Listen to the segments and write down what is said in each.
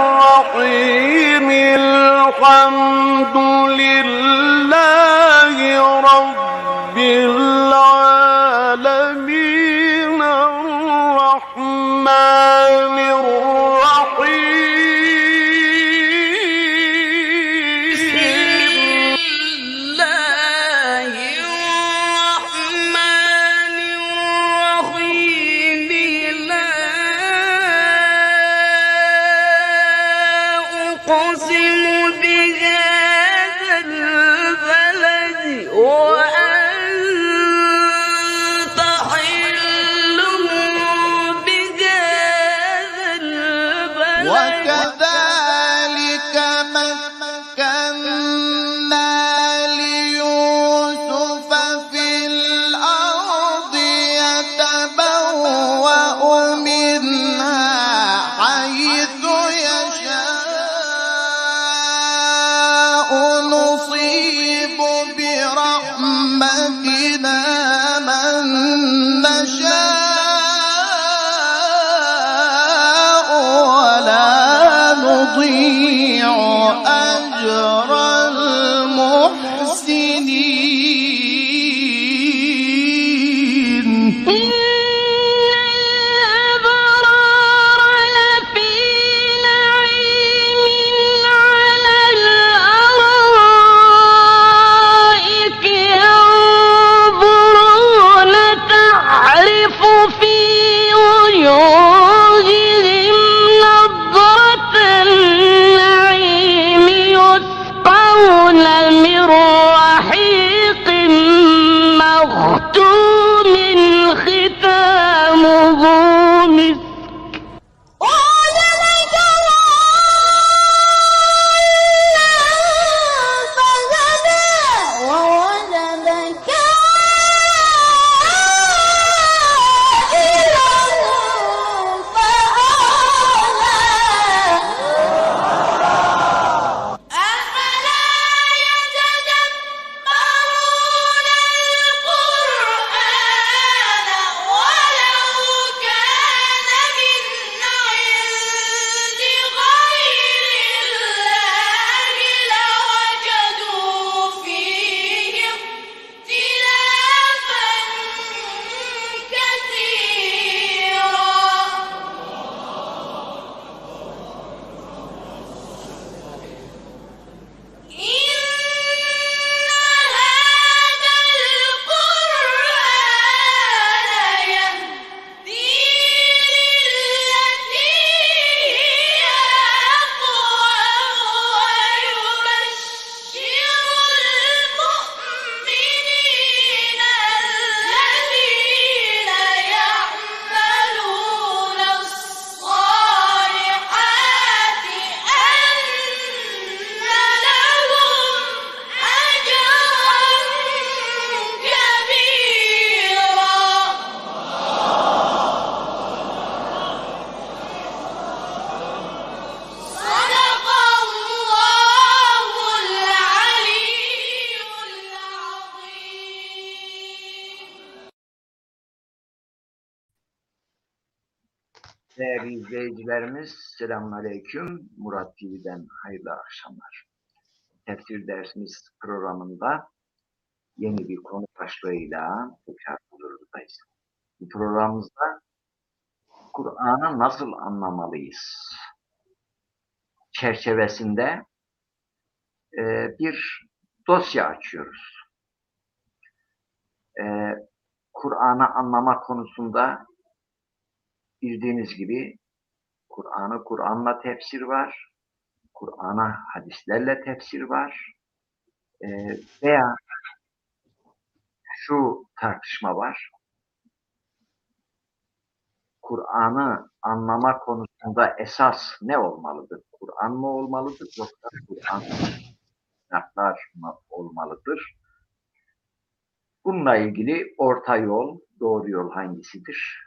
الرحيم الحمد لله رب العالمين الرحمن الرحيم أقسم بهذا البلد وأنت حل بهذا البلد وكذلك مكنا ليوسف في الأرض يتبوأ منها حيث يشاء نصيب برحمتنا من نشاء ولا نضيع أجر المحسنين. إن الأبرار لفي نعيم على الأرائك ينظرون تعرف في وجوههم نضرة النعيم يسقون من رحيق مختوم ختامه مسك ووجدك عائلا فأغنى أفلا يتدبرون القرآن ولو كان من عند غير الله لوجدوا فيه اختلافا كثيرا إن هذا القرآن يهدي للتي هي أقوم ويبشر المؤمنين الذين يعملون الصالحات أن لهم أجرا كبيرا. صدق الله العلي العظيم. Değerli izleyicilerimiz, selamünaleyküm. Murat TV'den hayırlı akşamlar. Tefsir dersimiz programında yeni bir konu başlığıyla tekrar huzurundayız. Bu programımızda Kur'an'ı nasıl anlamalıyız çerçevesinde bir dosya açıyoruz. Kur'an'ı anlama konusunda bildiğiniz gibi Kur'an'ı Kur'an'la tefsir var, Kur'an'a hadislerle tefsir var veya şu tartışma var. Kur'an'ı anlama konusunda esas ne olmalıdır? Kur'an mı olmalıdır yoksa Kur'an'lar mı olmalıdır? Bununla ilgili orta yol, doğru yol hangisidir?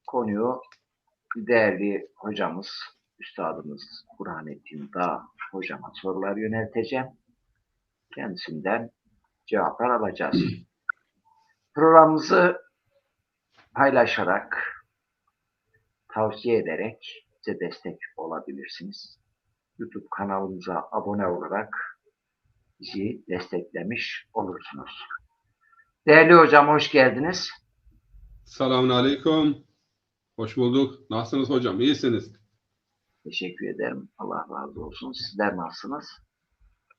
Konuyu değerli hocamız, üstadımız Burhanettin Dağ hocama sorular yönelteceğim. Kendisinden cevaplar alacağız. Programımızı paylaşarak, tavsiye ederek bize destek olabilirsiniz. YouTube kanalımıza abone olarak bizi desteklemiş olursunuz. Değerli hocam, hoş geldiniz. Selamun aleyküm. Hoş bulduk. Nasılsınız hocam? İyisiniz. Teşekkür ederim. Allah razı olsun. Sizler nasılsınız?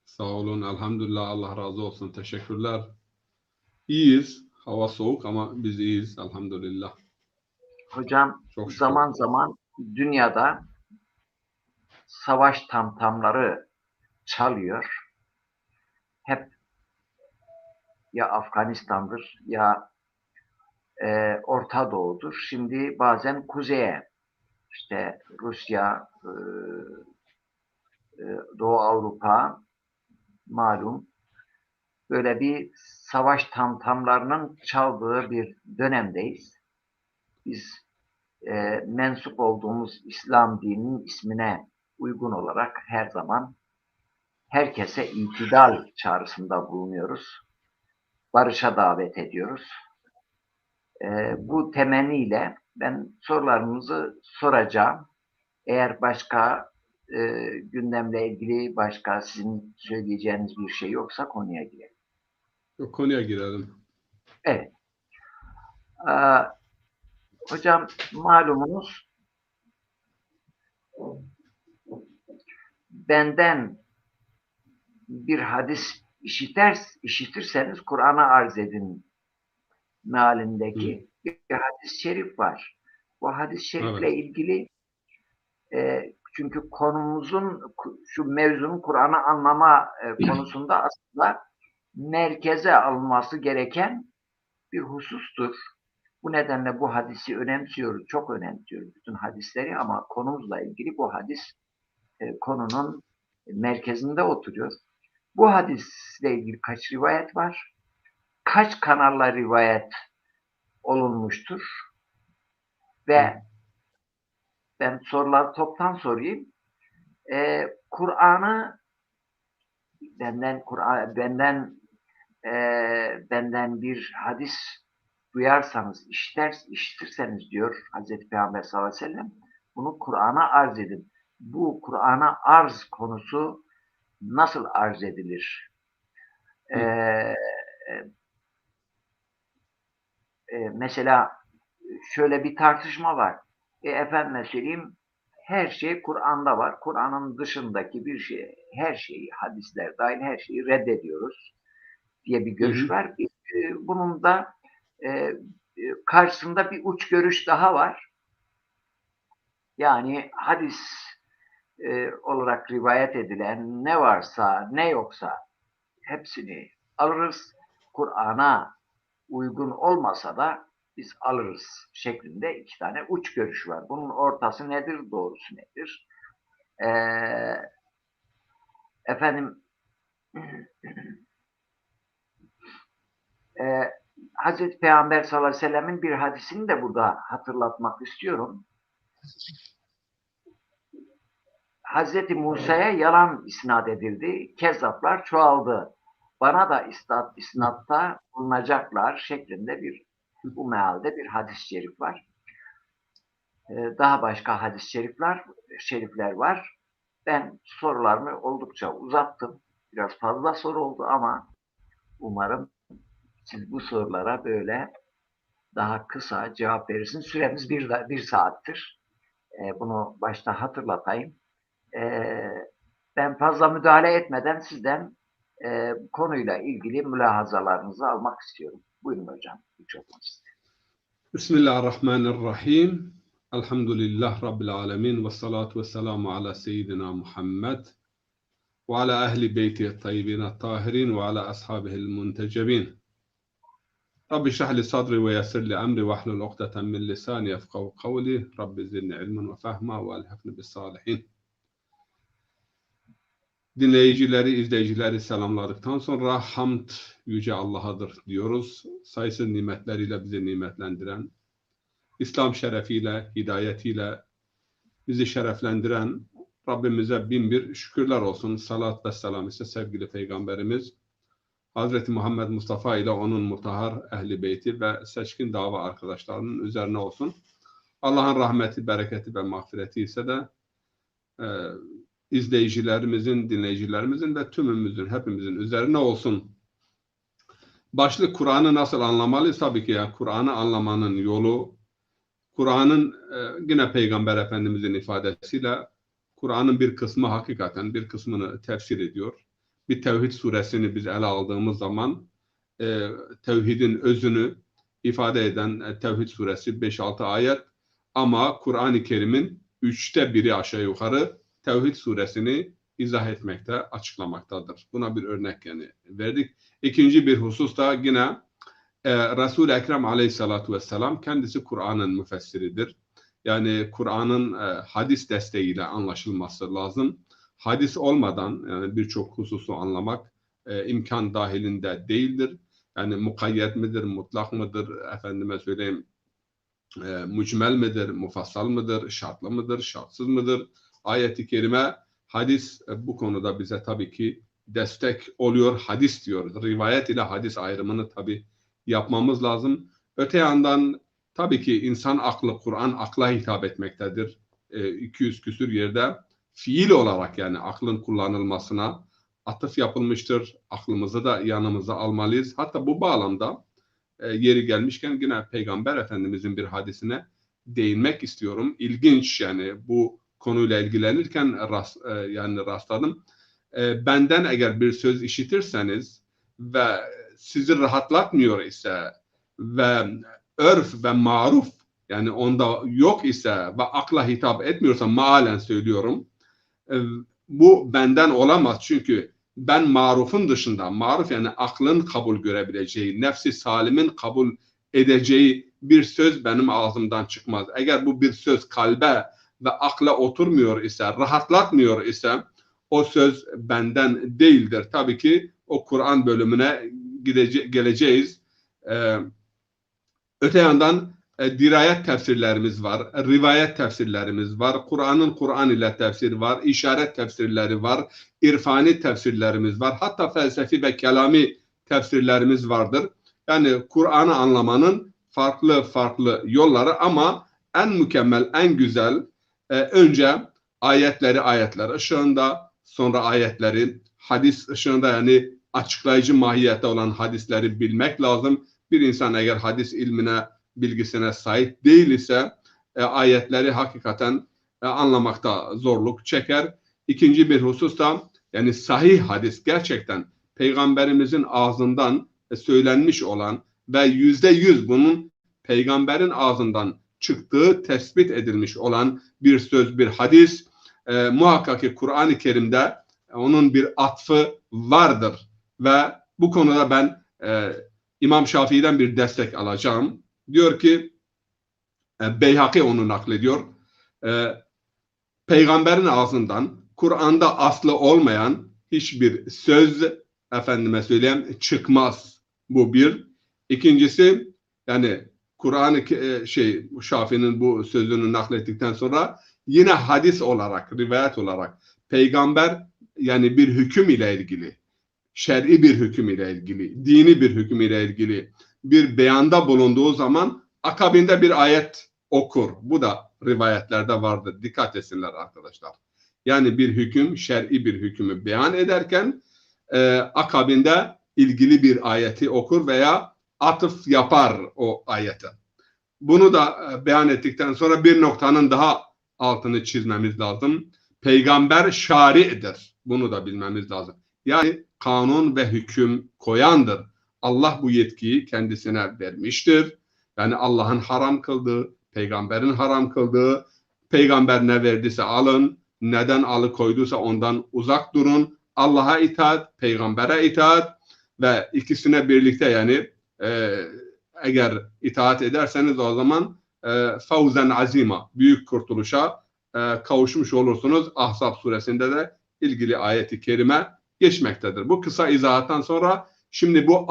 Sağ olun. Elhamdülillah. Allah razı olsun. Teşekkürler. İyiyiz. Hava soğuk ama biz iyiyiz. Elhamdülillah. Hocam, Çok şükür. zaman zaman dünyada savaş tamtamları çalıyor. Hep ya Afganistan'dır ya Orta Doğu'dur. Şimdi bazen kuzeye, işte Rusya, Doğu Avrupa, malum böyle bir savaş tamtamlarının çaldığı bir dönemdeyiz. Biz mensup olduğumuz İslam dininin ismine uygun olarak her zaman herkese itidal çağrısında bulunuyoruz. Barışa davet ediyoruz. Bu temenniyle ben sorularınızı soracağım. Eğer başka gündemle ilgili başka sizin söyleyeceğiniz bir şey yoksa konuya girelim. Konuya girelim. Evet. Hocam, malumunuz benden bir hadis işitirseniz Kur'an'a arz edin mealindeki bir hadis-i şerif var. Bu hadis-i şerifle ilgili çünkü konumuzun, şu mevzunun Kur'an'ı anlama konusunda aslında merkeze alınması gereken bir husustur. Bu nedenle bu hadisi önemsiyoruz, çok önemsiyoruz bütün hadisleri ama konumuzla ilgili bu hadis konunun merkezinde oturuyor. Bu hadisle ilgili kaç rivayet var? Kaç kanalla rivayet olunmuştur? Ve ben soruları toptan sorayım. Kur'an'ı benden bir hadis duyarsanız, işitirseniz diyor Hazreti Peygamber sallallahu aleyhi ve sellem, bunu Kur'an'a arz edin. Bu Kur'an'a arz konusu nasıl arz edilir? Mesela şöyle bir tartışma var. Efendime söyleyeyim, her şey Kur'an'da var. Kur'an'ın dışındaki bir şey, her şeyi, hadisler dahil her şeyi reddediyoruz diye bir görüş var. Bunun da karşısında bir uç görüş daha var. Yani hadis olarak rivayet edilen ne varsa, ne yoksa hepsini alırız. Kur'an'a uygun olmasa da biz alırız şeklinde iki tane uç görüş var. Bunun ortası nedir, doğrusu nedir? Hazreti Peygamber sallallahu aleyhi ve sellemin bir hadisini de burada hatırlatmak istiyorum. Hazreti Musa'ya yalan isnat edildi. Kezzaplar çoğaldı. Bana da isnatta bulunacaklar şeklinde bu mealde bir hadis-i şerif var. Daha başka hadis-i şerifler var. Ben sorularımı oldukça uzattım. Biraz fazla soru oldu ama umarım siz bu sorulara böyle daha kısa cevap verirsiniz. Süremiz bir saattir. Bunu başta hatırlatayım. Ben fazla müdahale etmeden sizden konuyla ilgili mülahazalarınızı almak istiyorum. Buyurun hocam. Bismillahirrahmanirrahim. Elhamdülillah Rabbil alemin. Ve salatu ve selamu ala seyyidina Muhammed ve ala ehli beyti tayyibin tahirin ve ala ashabihil muntecebin. Rabbi şrah li sadri ve yessir li emri ve ahlul ukdeten min lisani yefkahu kavli. Rabbi zidni ilmen ve fehma ve elhakni bis salihin. Dinleyicileri, izleyicileri selamladıktan sonra hamd yüce Allah'adır diyoruz. Sayısız nimetleriyle bizi nimetlendiren, İslam şerefiyle, hidayetiyle bizi şereflendiren Rabbimize bin bir şükürler olsun. Salat ve selam ise sevgili Peygamberimiz Hazreti Muhammed Mustafa ile onun mutahhar ehli beyti ve seçkin dava arkadaşlarının üzerine olsun. Allah'ın rahmeti, bereketi ve mağfireti ise de izleyicilerimizin, dinleyicilerimizin ve tümümüzün, hepimizin üzerine olsun. Başlık Kur'an'ı nasıl anlamalıyız? Tabii ki yani Kur'an'ı anlamanın yolu, Kur'an'ın yine Peygamber Efendimizin ifadesiyle Kur'an'ın bir kısmı hakikaten bir kısmını tefsir ediyor. Bir Tevhid suresini biz ele aldığımız zaman tevhidin özünü ifade eden Tevhid suresi 5-6 ayet ama Kur'an-ı Kerim'in 1/3 aşağı yukarı Tevhid suresini izah etmekte, açıklamaktadır. Buna bir örnek yani verdik. İkinci bir husus da yine Resul-i Ekrem aleyhissalatu vesselam kendisi Kur'an'ın müfessiridir. Yani Kur'an'ın hadis desteğiyle anlaşılması lazım. Hadis olmadan yani birçok hususu anlamak imkan dahilinde değildir. Yani mukayyet midir, mutlak mıdır, efendime söyleyeyim mücmel midir, mufassal mıdır, şartlı mıdır, şartsız mıdır? Ayet-i kerime, hadis bu konuda bize tabii ki destek oluyor. Hadis diyor. Rivayet ile hadis ayrımını tabii yapmamız lazım. Öte yandan tabii ki insan aklı, Kur'an akla hitap etmektedir. 200 küsür yerde fiil olarak yani aklın kullanılmasına atıf yapılmıştır. Aklımızı da yanımıza almalıyız. Hatta bu bağlamda yeri gelmişken yine Peygamber Efendimizin bir hadisine değinmek istiyorum. İlginç yani bu konuyla ilgilenirken rastladım. Benden eğer bir söz işitirseniz ve sizi rahatlatmıyor ise ve örf ve maruf yani onda yok ise ve akla hitap etmiyorsa maalen söylüyorum. Bu benden olamaz çünkü ben marufun dışında, maruf yani aklın kabul görebileceği, nefsi salimin kabul edeceği bir söz benim ağzımdan çıkmaz. Eğer bu bir söz kalbe ve akla oturmuyor ise, rahatlatmıyor ise o söz benden değildir. Tabii ki o Kur'an bölümüne geleceğiz. Öte yandan dirayet tefsirlerimiz var, rivayet tefsirlerimiz var, Kur'an'ın Kur'an ile tefsiri var, işaret tefsirleri var, irfani tefsirlerimiz var, hatta felsefi ve kelami tefsirlerimiz vardır. Yani Kur'an'ı anlamanın farklı farklı yolları ama en mükemmel, en güzel önce ayetler ışığında, sonra ayetleri hadis ışığında yani açıklayıcı mahiyette olan hadisleri bilmek lazım. Bir insan eğer hadis ilmine, bilgisine sahip değil ise ayetleri hakikaten anlamakta zorluk çeker. İkinci bir husus da yani sahih hadis gerçekten Peygamberimizin ağzından söylenmiş olan ve %100 bunun Peygamberin ağzından çıktığı tespit edilmiş olan bir söz, bir hadis. Muhakkak ki Kur'an-ı Kerim'de onun bir atfı vardır ve bu konuda ben İmam Şafii'den bir destek alacağım. Diyor ki Beyhaki onu naklediyor. Peygamberin ağzından Kur'an'da aslı olmayan hiçbir söz efendime söyleyeyim çıkmaz. Bu bir. İkincisi yani Kur'an-ı Şafii'nin bu sözünü naklettikten sonra yine hadis olarak, rivayet olarak peygamber yani bir hüküm ile ilgili, şer'i bir hüküm ile ilgili, dini bir hüküm ile ilgili bir beyanda bulunduğu zaman akabinde bir ayet okur. Bu da rivayetlerde vardır. Dikkat etsinler arkadaşlar. Yani bir hüküm, şer'i bir hükmü beyan ederken akabinde ilgili bir ayeti okur veya atıf yapar o ayete. Bunu da beyan ettikten sonra bir noktanın daha altını çizmemiz lazım. Peygamber şari'dir. Bunu da bilmemiz lazım. Yani kanun ve hüküm koyandır. Allah bu yetkiyi kendisine vermiştir. Yani Allah'ın haram kıldığı, peygamberin haram kıldığı, peygamber ne verdiyse alın, neden alıkoyduysa ondan uzak durun. Allah'a itaat, peygambere itaat ve ikisine birlikte yani eğer itaat ederseniz o zaman fawzen azima, büyük kurtuluşa kavuşmuş olursunuz. Ahzab suresinde de ilgili ayeti kerime geçmektedir. Bu kısa izahattan sonra şimdi bu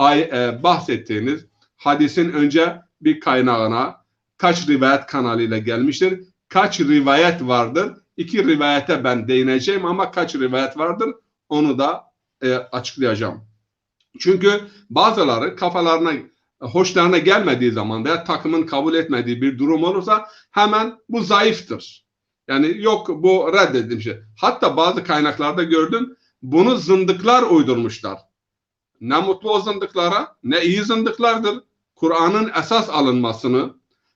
bahsettiğiniz hadisin önce bir kaynağına kaç rivayet kanalıyla gelmiştir, kaç rivayet vardır? 2 rivayete ben değineceğim ama kaç rivayet vardır onu da açıklayacağım. Çünkü bazıları kafalarına hoşlarına gelmediği zaman veya takımın kabul etmediği bir durum olursa hemen bu zayıftır. Yani yok bu reddedilmiş. Hatta bazı kaynaklarda gördüm bunu zındıklar uydurmuşlar. Ne mutlu o zındıklara, ne iyi zındıklardır. Kur'an'ın esas alınmasını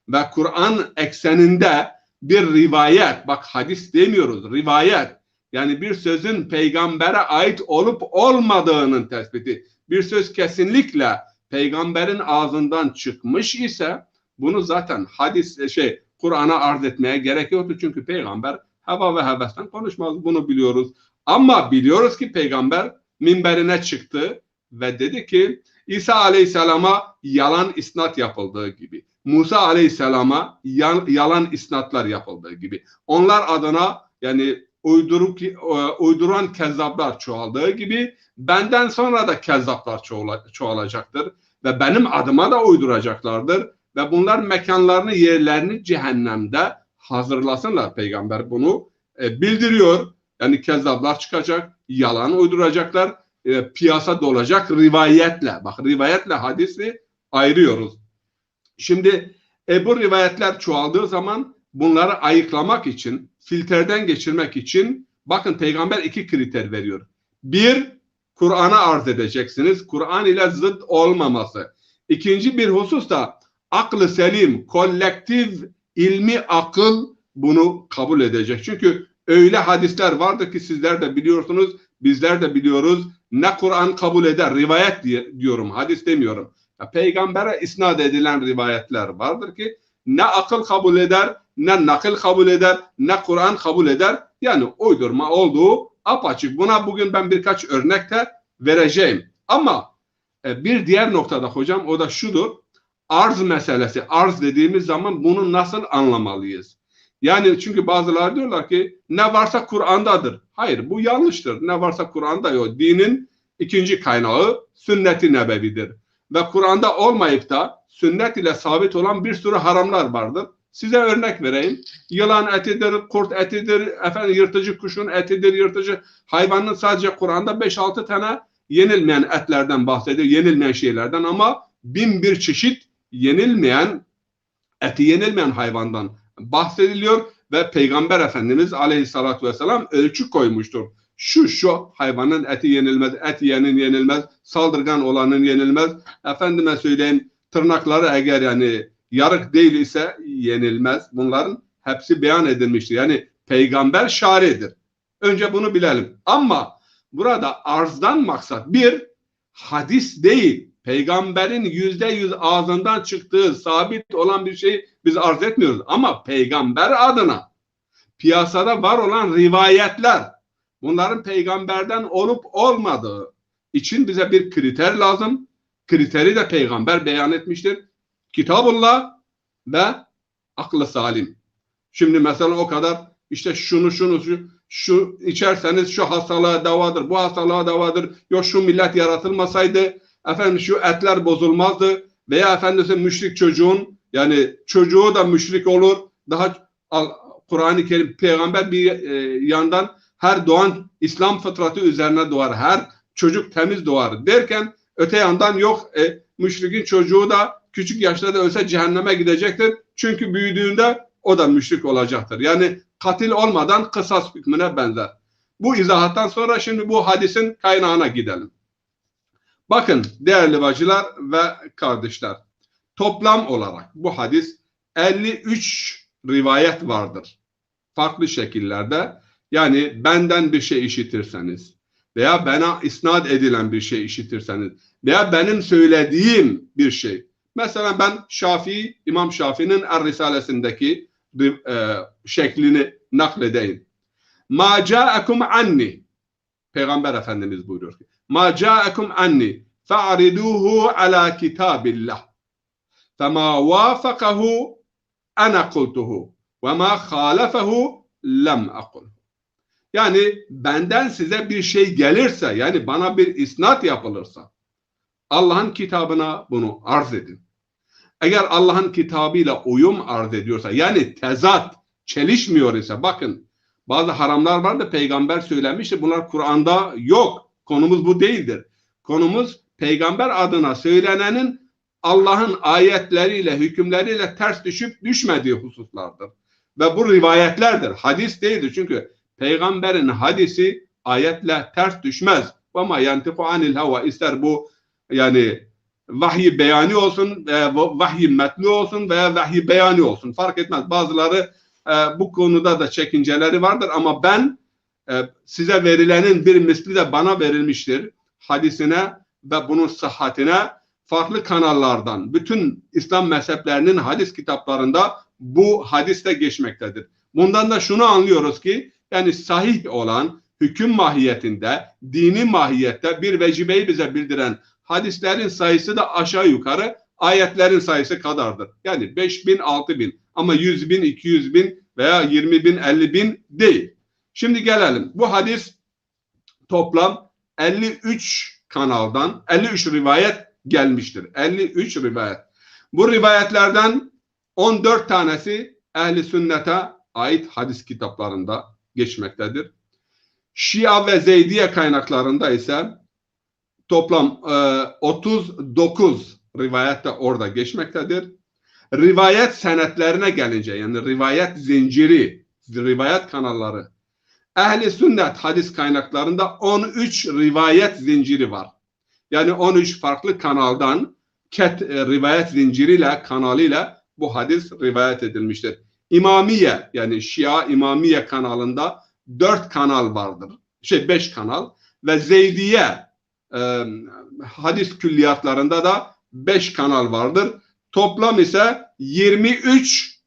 ve Kur'an ekseninde bir rivayet, bak hadis demiyoruz, rivayet. Yani bir sözün peygambere ait olup olmadığının tespiti. Bir söz kesinlikle peygamberin ağzından çıkmış ise bunu zaten Kur'an'a arz etmeye gerek yoktu. Çünkü peygamber heva ve hevesten konuşmaz. Bunu biliyoruz. Ama biliyoruz ki peygamber minberine çıktı ve dedi ki İsa Aleyhisselam'a yalan isnat yapıldığı gibi, Musa Aleyhisselam'a yalan isnatlar yapıldığı gibi, onlar adına yani uyduran kezzaplar çoğaldığı gibi benden sonra da kezzaplar çoğalacaktır ve benim adıma da uyduracaklardır ve bunlar mekanlarını, yerlerini cehennemde hazırlasınlar. Peygamber bunu bildiriyor. Yani kezzaplar çıkacak, yalan uyduracaklar, piyasa dolacak rivayetle. Bak rivayetle hadisi ayırıyoruz. Şimdi bu rivayetler çoğaldığı zaman bunları ayıklamak için, filtreden geçirmek için bakın peygamber 2 kriter veriyor. 1, Kur'an'a arz edeceksiniz. Kur'an ile zıt olmaması. İkinci bir husus da aklı selim, kolektif ilmi akıl bunu kabul edecek. Çünkü öyle hadisler vardır ki sizler de biliyorsunuz, bizler de biliyoruz. Ne Kur'an kabul eder, rivayet diyorum, hadis demiyorum. Peygambere isnat edilen rivayetler vardır ki ne akıl kabul eder, ne nakil kabul eder, ne Kur'an kabul eder. Yani uydurma olduğu apaçık. Buna bugün ben birkaç örnek de vereceğim. Ama bir diğer noktada hocam o da şudur. Arz meselesi. Arz dediğimiz zaman bunu nasıl anlamalıyız? Yani çünkü bazıları diyorlar ki ne varsa Kur'an'dadır. Hayır bu yanlıştır. Ne varsa Kur'an'da yok. Dinin ikinci kaynağı sünnet-i nebevidir. Ve Kur'an'da olmayıp da sünnet ile sabit olan bir sürü haramlar vardır. Size örnek vereyim. Yılan etidir, kurt etidir, yırtıcı kuşun etidir, yırtıcı hayvanın sadece Kur'an'da 5-6 tane yenilmeyen etlerden bahsediyor, yenilmeyen şeylerden ama 1001 çeşit eti yenilmeyen hayvandan bahsediliyor ve Peygamber Efendimiz Aleyhisselatü Vesselam ölçü koymuştur. Şu hayvanın eti yenilmez, et yiyenin yenilmez, saldırgan olanın yenilmez. Efendime söyleyeyim tırnakları eğer yani yarık değil ise yenilmez. Bunların hepsi beyan edilmiştir. Yani peygamber şaridir. Önce bunu bilelim. Ama burada arzdan maksat bir hadis değil. Peygamberin %100 ağzından çıktığı sabit olan bir şey biz arz etmiyoruz. Ama peygamber adına piyasada var olan rivayetler bunların peygamberden olup olmadığı için bize bir kriter lazım. Kriteri de peygamber beyan etmiştir. Kitabullah ve aklı salim. Şimdi mesela o kadar işte şu içerseniz şu hastalığa davadır, bu hastalığa davadır. Yok şu millet yaratılmasaydı efendim şu etler bozulmazdı veya efendim müşrik çocuğun yani çocuğu da müşrik olur. Daha Kur'an-ı Kerim peygamber bir yandan her doğan İslam fıtratı üzerine doğar. Her çocuk temiz doğar derken öte yandan yok müşrikin çocuğu da küçük yaşta da ölse cehenneme gidecektir. Çünkü büyüdüğünde o da müşrik olacaktır. Yani katil olmadan kısas hükmüne benzer. Bu izahattan sonra şimdi bu hadisin kaynağına gidelim. Bakın değerli bacılar ve kardeşler. Toplam olarak bu hadis 53 rivayet vardır. Farklı şekillerde. Yani benden bir şey işitirseniz veya bana isnat edilen bir şey işitirseniz veya benim söylediğim bir şey. Mesela ben İmam Şafii'nin Er-Risalesindeki şeklini nakledeyim. Ma ca'akum anni. Peygamber Efendimiz buyuruyor ki ma ca'akum anni fa'riduhu ala kitabillah. Fema vafakahu ana kultuhu ve ma halefehu lem akul. Yani benden size bir şey gelirse yani bana bir isnat yapılırsa Allah'ın kitabına bunu arz edin. Eğer Allah'ın kitabıyla uyum arz ediyorsa yani tezat çelişmiyor ise bakın bazı haramlar var da peygamber söylemiştir. Bunlar Kur'an'da yok. Konumuz bu değildir. Konumuz peygamber adına söylenenin Allah'ın ayetleriyle, hükümleriyle ters düşüp düşmediği hususlardır. Ve bu rivayetlerdir. Hadis değildir. Çünkü peygamberin hadisi ayetle ters düşmez. Ama yantiku anil hava, ister bu yani vahiy beyani olsun, vahiy metni olsun veya vahiy beyani olsun. Fark etmez. Bazıları bu konuda da çekinceleri vardır ama ben size verilenin bir misli de bana verilmiştir. Hadisine ve bunun sıhhatine farklı kanallardan, bütün İslam mezheplerinin hadis kitaplarında bu hadis de geçmektedir. Bundan da şunu anlıyoruz ki, yani sahih olan hüküm mahiyetinde, dini mahiyette bir vecibeyi bize bildiren hadislerin sayısı da aşağı yukarı ayetlerin sayısı kadardır. Yani 5.000, 6.000 ama 100.000, 200.000 veya 20.000, 50.000 değil. Şimdi gelelim. Bu hadis toplam 53 kanaldan 53 rivayet gelmiştir. 53 rivayet. Bu rivayetlerden 14 tanesi ehli sünnete ait hadis kitaplarında geçmektedir. Şia ve Zeydiye kaynaklarında ise toplam 39 rivayet de orada geçmektedir. Rivayet senetlerine gelince, yani rivayet zinciri, rivayet kanalları, ehli sünnet hadis kaynaklarında 13 rivayet zinciri var. Yani 13 farklı kanaldan rivayet zinciriyle, kanalıyla bu hadis rivayet edilmiştir. İmamiye, yani Şia İmamiye kanalında 4 kanal vardır. 5 kanal ve Zeydiye hadis külliyatlarında da 5 kanal vardır. Toplam ise 23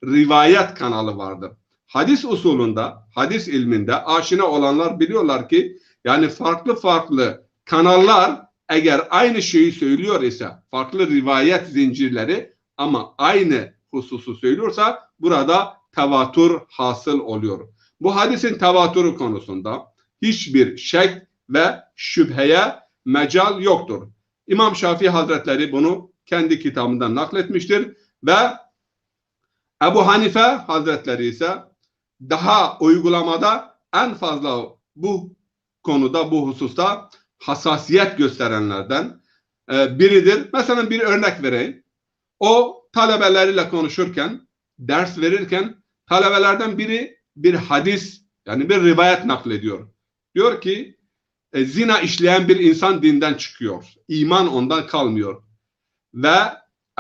rivayet kanalı vardır. Hadis usulünde, hadis ilminde aşina olanlar biliyorlar ki, yani farklı kanallar eğer aynı şeyi söylüyor ise, farklı rivayet zincirleri ama aynı hususu söylüyorsa burada tevatür hasıl oluyor. Bu hadisin tevatürü konusunda hiçbir şek ve şüpheye mecal yoktur. İmam Şafii Hazretleri bunu kendi kitabından nakletmiştir ve Ebu Hanife Hazretleri ise daha uygulamada en fazla bu konuda, bu hususta hassasiyet gösterenlerden biridir. Mesela bir örnek vereyim. O talebeleriyle konuşurken, ders verirken talebelerden biri bir hadis, yani bir rivayet naklediyor. Diyor ki zina işleyen bir insan dinden çıkıyor. İman ondan kalmıyor. Ve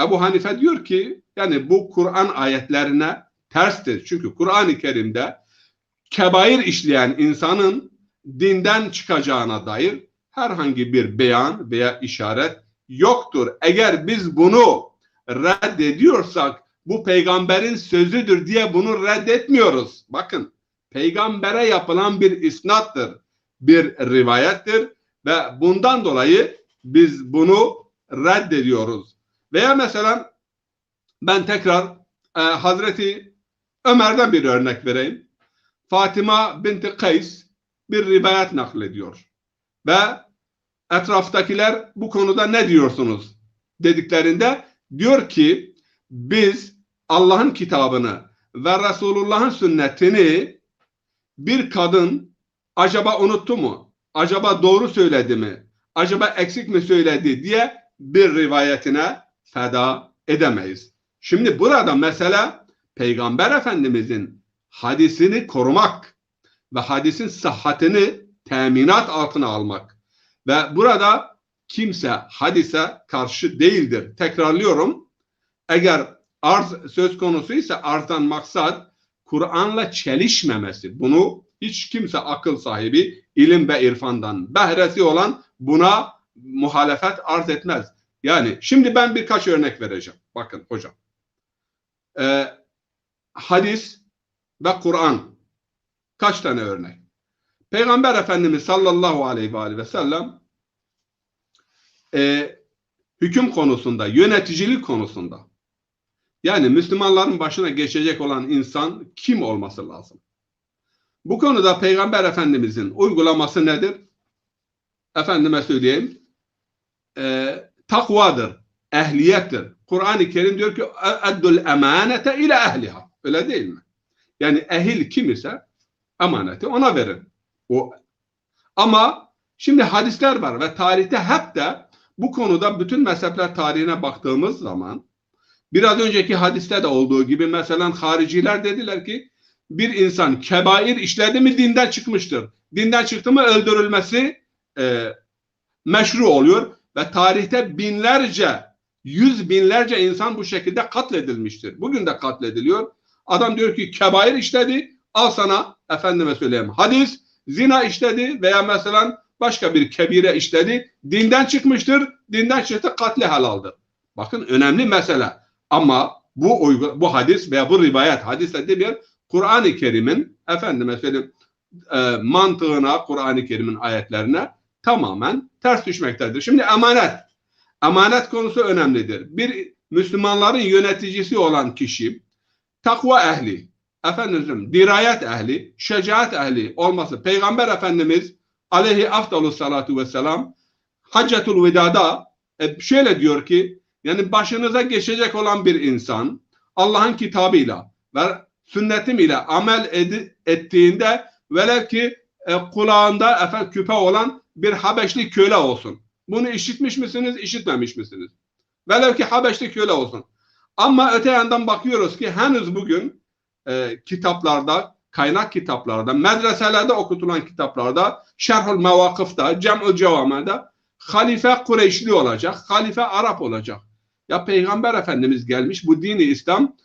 Ebu Hanife diyor ki, yani bu Kur'an ayetlerine terstir. Çünkü Kur'an-ı Kerim'de kebair işleyen insanın dinden çıkacağına dair herhangi bir beyan veya işaret yoktur. Eğer biz bunu reddediyorsak bu peygamberin sözüdür diye bunu reddetmiyoruz. Bakın, peygambere yapılan bir isnattır, bir rivayettir ve bundan dolayı biz bunu reddediyoruz. Veya mesela ben tekrar Hazreti Ömer'den bir örnek vereyim. Fatıma binti Kays bir rivayet naklediyor ve etraftakiler bu konuda ne diyorsunuz dediklerinde diyor ki, biz Allah'ın kitabını ve Resulullah'ın sünnetini bir kadın acaba unuttu mu, acaba doğru söyledi mi, acaba eksik mi söyledi diye bir rivayetine feda edemeyiz. Şimdi burada mesela Peygamber Efendimizin hadisini korumak ve hadisin sıhhatini teminat altına almak ve burada kimse hadise karşı değildir. Tekrarlıyorum, eğer arz söz konusuysa arzdan maksat Kur'an'la çelişmemesi. Bunu hiç kimse akıl sahibi, ilim ve irfandan behresi olan buna muhalefet arz etmez. Yani şimdi ben birkaç örnek vereceğim. Bakın hocam. Hadis ve Kur'an. Kaç tane örnek? Peygamber Efendimiz sallallahu aleyhi ve sellem hüküm konusunda, yöneticilik konusunda, yani Müslümanların başına geçecek olan insan kim olması lazım? Bu konuda Peygamber Efendimizin uygulaması nedir? Efendime söyleyeyim, takvadır, ehliyettir. Kur'an-ı Kerim diyor ki eddul emanete ile ehliha. Öyle değil mi? Yani ehil kim ise emaneti ona verin. Ama şimdi hadisler var ve tarihte hep de bu konuda bütün mezhepler tarihine baktığımız zaman biraz önceki hadiste de olduğu gibi mesela hariciler dediler ki bir insan kebair işledi mi dinden çıkmıştır. Dinden çıktı mı öldürülmesi meşru oluyor ve tarihte binlerce, yüz binlerce insan bu şekilde katledilmiştir. Bugün de katlediliyor. Adam diyor ki kebair işledi, al sana efendime söyleyeyim hadis, zina işledi veya mesela başka bir kebire işledi, dinden çıkmıştır, dinden çıktı, katli helaldir. Bakın önemli mesele. Ama bu hadis veya bu rivayet hadisle demiyor, Kur'an-ı Kerim'in efendime söyleyeyim mantığına, Kur'an-ı Kerim'in ayetlerine tamamen ters düşmektedir. Şimdi emanet. Emanet konusu önemlidir. Bir Müslümanların yöneticisi olan kişi takva ehli, efendim dirayet ehli, şecaat ehli olması. Peygamber Efendimiz aleyhi afdalus salatu vesselam Haccetul Veda'da şöyle diyor ki yani başınıza geçecek olan bir insan Allah'ın kitabıyla ve sünnetim ile amel ettiğinde velev ki kulağında küpe olan bir Habeşli köle olsun. Bunu işitmiş misiniz, işitmemiş misiniz? Velev ki Habeşli köle olsun. Ama öte yandan bakıyoruz ki henüz bugün kitaplarda, kaynak kitaplarda, medreselerde okutulan kitaplarda, Şerhül Mevakıf'ta, Cem'ül Cevam'da halife Kureyşli olacak, halife Arap olacak. Ya Peygamber Efendimiz gelmiş, bu dini İslam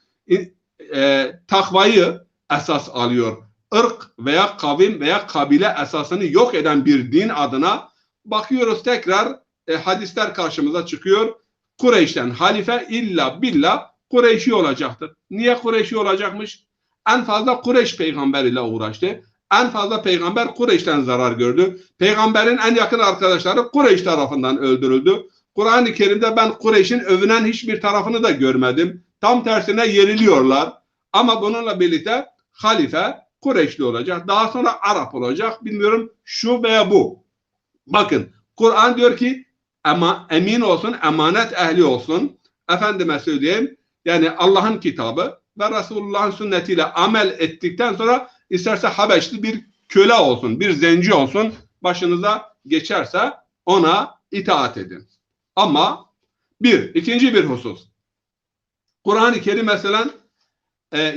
takvayı esas alıyor. Irk veya kavim veya kabile esasını yok eden bir din adına bakıyoruz tekrar hadisler karşımıza çıkıyor. Kureyş'ten halife illa billah Kureyşi olacaktır. Niye Kureyşi olacakmış? En fazla Kureyş peygamberiyle uğraştı. En fazla peygamber Kureyş'ten zarar gördü. Peygamberin en yakın arkadaşları Kureyş tarafından öldürüldü. Kur'an-ı Kerim'de ben Kureyş'in övünen hiçbir tarafını da görmedim. Tam tersine yeriliyorlar. Ama bununla birlikte halife Kureyşli olacak. Daha sonra Arap olacak. Bilmiyorum şu veya bu. Bakın Kur'an diyor ki ama emin olsun, emanet ehli olsun. Efendime söyleyeyim yani Allah'ın kitabı ve Resulullah'ın sünnetiyle amel ettikten sonra isterse Habeşli bir köle olsun, bir zenci olsun, başınıza geçerse ona itaat edin. Ama ikinci bir husus. Kur'an-ı Kerim mesela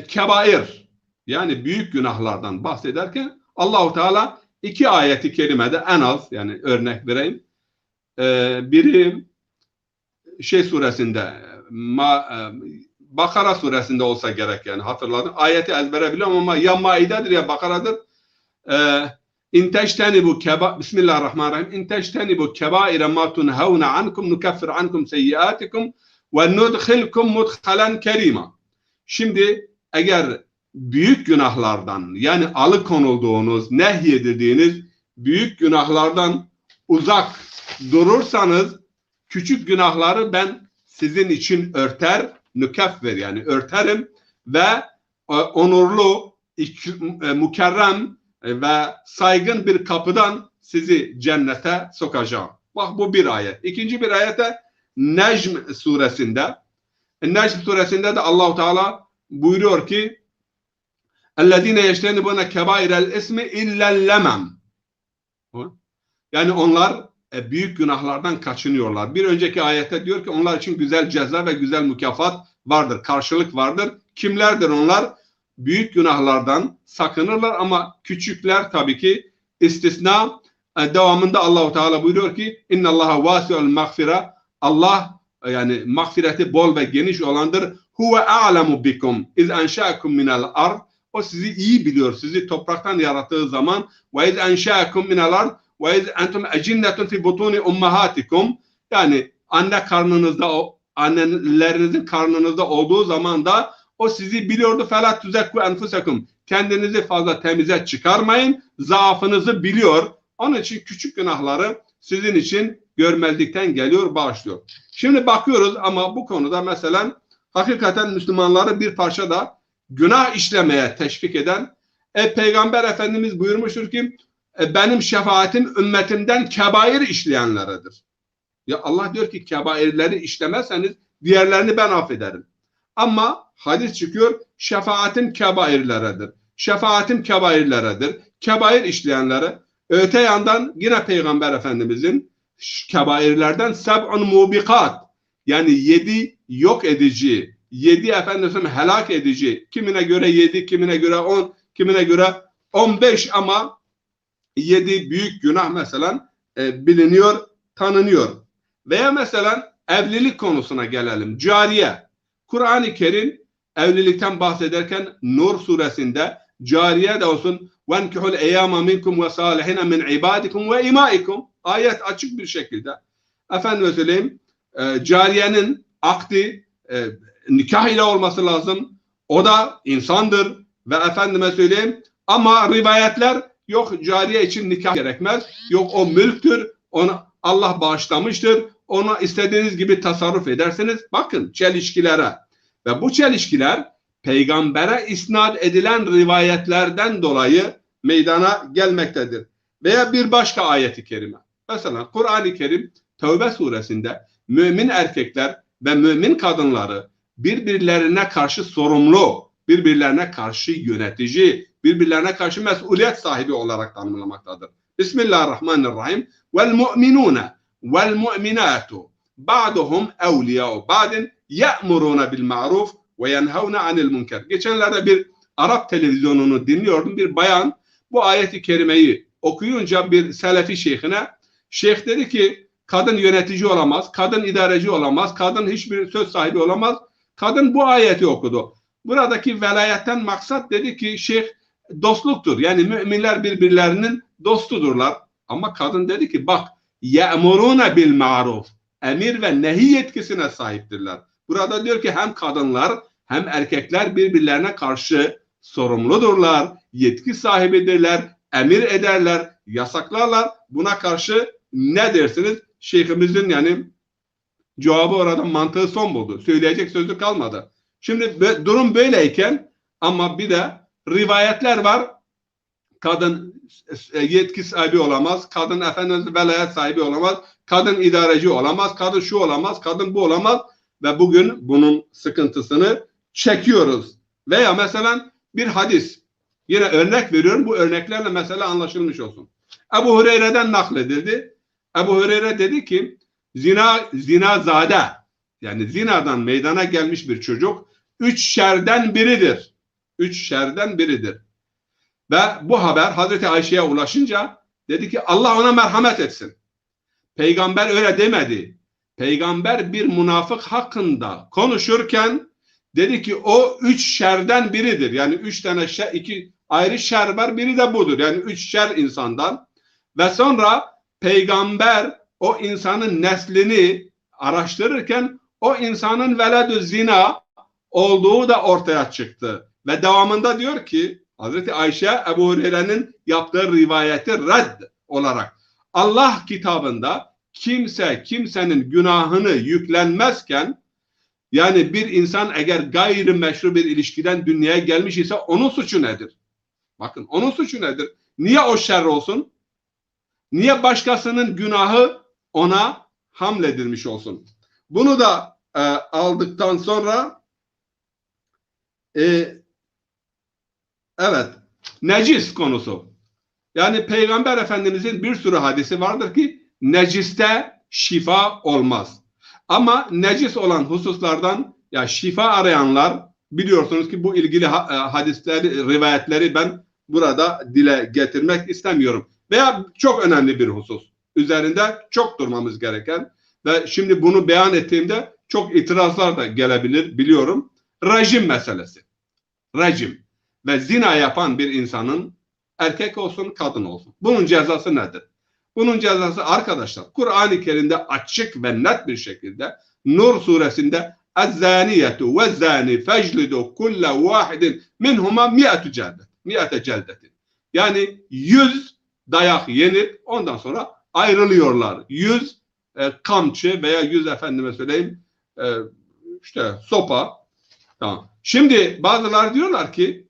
kebair yani büyük günahlardan bahsederken Allahu Teala iki ayeti kerimede en az yani örnek vereyim. Biri suresinde Bakara suresinde olsa gerek yani hatırladım. Ayeti ezbere biliyorum ama ya Maide'dir ya Bakara'dır. Bismillahirrahmanirrahim. İnteştenibu kebaire ma tunhavne ankum nukeffir ankum seyyiatikum ve nudkhilkum mudkhalen kerima. Şimdi eğer büyük günahlardan yani alıkonulduğunuz, nehyedildiğiniz büyük günahlardan uzak durursanız küçük günahları ben sizin için nükeffir yani örterim ve onurlu, mükerrem ve saygın bir kapıdan sizi cennete sokacağım. Bak bu bir ayet. İkinci bir ayette Necm suresinde de Allah-u Teala buyuruyor ki اَلَّذ۪ينَ يَجْتَنِبُونَ كَبَائِرَ الْاِسْمِ اِلَّا اللَّمَمْ yani onlar büyük günahlardan kaçınıyorlar. Bir önceki ayette diyor ki onlar için güzel ceza ve güzel mükafat vardır, karşılık vardır. Kimlerdir onlar? Büyük günahlardan sakınırlar ama küçükler tabii ki istisna. Devamında Allahu Teala buyuruyor ki innallaha vasi'ul mağfire. Allah yani mağfireti bol ve geniş olandır. Huve a'lemu bikum iz enşa'akum minel ard. O sizi iyi biliyor. Sizi topraktan yarattığı zaman ve iz enşa'akum minel ard ve iz entum ecinnetun fi butuni ummahatikum. Yani annelerinizin karnınızda olduğu zaman da o sizi biliyordu. Felat tuzekku enfusekum. Kendinizi fazla temize çıkarmayın. Zaafınızı biliyor. Onun için küçük günahları sizin için görmezlikten geliyor, bağışlıyor. Şimdi bakıyoruz ama bu konuda mesela hakikaten Müslümanları bir parça da günah işlemeye teşvik eden Peygamber Efendimiz buyurmuştur ki benim şefaatim ümmetimden kebair işleyenleredir. Ya Allah diyor ki kebairleri işlemezseniz diğerlerini ben affederim. Ama hadis çıkıyor şefaatim kebairleredir. Şefaatim kebairleredir. Kebair işleyenlere öte yandan yine Peygamber Efendimizin kebairlerden seb'un mubikat, yani 7 yok edici, 7 efendim helak edici, kimine göre 7, kimine göre 10, kimine göre 15 ama 7 büyük günah mesela biliniyor, tanınıyor. Veya mesela evlilik konusuna gelelim. Cariye. Kur'an-ı Kerim evlilikten bahsederken Nur suresinde cariye de olsun وَنْكِحُ الْاَيَّامَ مِنْكُمْ وَصَالِحِينَ مِنْ عِبَادِكُمْ وَاِمَائِكُمْ ayet açık bir şekilde. Efendim söyleyeyim, cariyenin akdi nikah ile olması lazım. O da insandır ve efendime söyleyeyim ama rivayetler yok cariye için nikah gerekmez. Yok o mülktür. Onu Allah bağışlamıştır. Ona istediğiniz gibi tasarruf edersiniz. Bakın çelişkilere. Ve bu çelişkiler peygambere isnat edilen rivayetlerden dolayı meydana gelmektedir. Veya bir başka ayeti kerime. Mesela Kur'an-ı Kerim Tevbe suresinde mümin erkekler ve mümin kadınları birbirlerine karşı sorumlu, birbirlerine karşı yönetici, birbirlerine karşı mesuliyet sahibi olarak tanımlamaktadır. Bismillahirrahmanirrahim. Vel mu'minune vel mu'minatu ba'duhum evliya'u ba'din ya'muruna bil ma'ruf ve yenhavna anil münker. Geçenlerde bir Arap televizyonunu dinliyordum. Bir bayan bu ayeti kerimeyi okuyunca bir Selefi şeyhine, şeyh dedi ki kadın yönetici olamaz, kadın idareci olamaz, kadın hiçbir söz sahibi olamaz. Kadın bu ayeti okudu. Buradaki velayetten maksat dedi ki şeyh dostluktur. Yani müminler birbirlerinin dostudurlar. Ama kadın dedi ki bak ye'muruna bil ma'ruf. Emir ve nehi yetkisine sahiptirler. Burada diyor ki hem kadınlar hem erkekler birbirlerine karşı sorumludurlar, yetki sahibidirler, emir ederler, yasaklarlar. Buna karşı ne dersiniz? Şeyhimizin yani cevabı orada mantığı son buldu. Söyleyecek sözü kalmadı. Şimdi durum böyleyken ama bir de rivayetler var. Kadın yetki sahibi olamaz, kadın efendim velayet sahibi olamaz, kadın idareci olamaz, kadın şu olamaz, kadın bu olamaz ve bugün bunun sıkıntısını çekiyoruz. Veya mesela bir hadis, yine örnek veriyorum, bu örneklerle mesela anlaşılmış olsun. Ebu Hureyre'den nakledildi. Ebu Hureyre dedi ki zinazade, yani zinadan meydana gelmiş bir çocuk 3 şerden biridir. 3 şerden biridir. Ve bu haber Hazreti Ayşe'ye ulaşınca dedi ki Allah ona merhamet etsin. Peygamber öyle demedi. Peygamber bir münafık hakkında konuşurken dedi ki o 3 şerden biridir. Yani 3 tane şer, 2 ayrı şer var, biri de budur. Yani 3 şer insandan. Ve sonra peygamber o insanın neslini araştırırken o insanın veledü zina olduğu da ortaya çıktı. Ve devamında diyor ki Hazreti Ayşe Ebu Hureyre'nin yaptığı rivayeti red olarak Allah kitabında kimse kimsenin günahını yüklenmezken, yani bir insan eğer gayrimeşru bir ilişkiden dünyaya gelmiş ise onun suçu nedir? Bakın onun suçu nedir? Niye o şer olsun? Niye başkasının günahı ona hamledilmiş olsun? Bunu da aldıktan sonra evet, necis konusu. Yani Peygamber Efendimizin bir sürü hadisi vardır ki neciste şifa olmaz. Ama necis olan hususlardan ya şifa arayanlar, biliyorsunuz ki bu ilgili hadisleri, rivayetleri ben burada dile getirmek istemiyorum. Veya çok önemli bir husus. Üzerinde çok durmamız gereken ve şimdi bunu beyan ettiğimde çok itirazlar da gelebilir biliyorum. Rejim meselesi. Rejim. Ve zina yapan bir insanın erkek olsun kadın olsun. Bunun cezası nedir? Bunun cezası arkadaşlar Kur'an-ı Kerim'de açık ve net bir şekilde Nur suresinde "Ez-zaniyetu ve-zani feclidu kulle vahidin minhuma mi'ate celdetin." Yani 100 dayak yenip ondan sonra ayrılıyorlar. 100 kamçı veya 100 efendime söyleyeyim işte sopa. Tamam. Şimdi bazıları diyorlar ki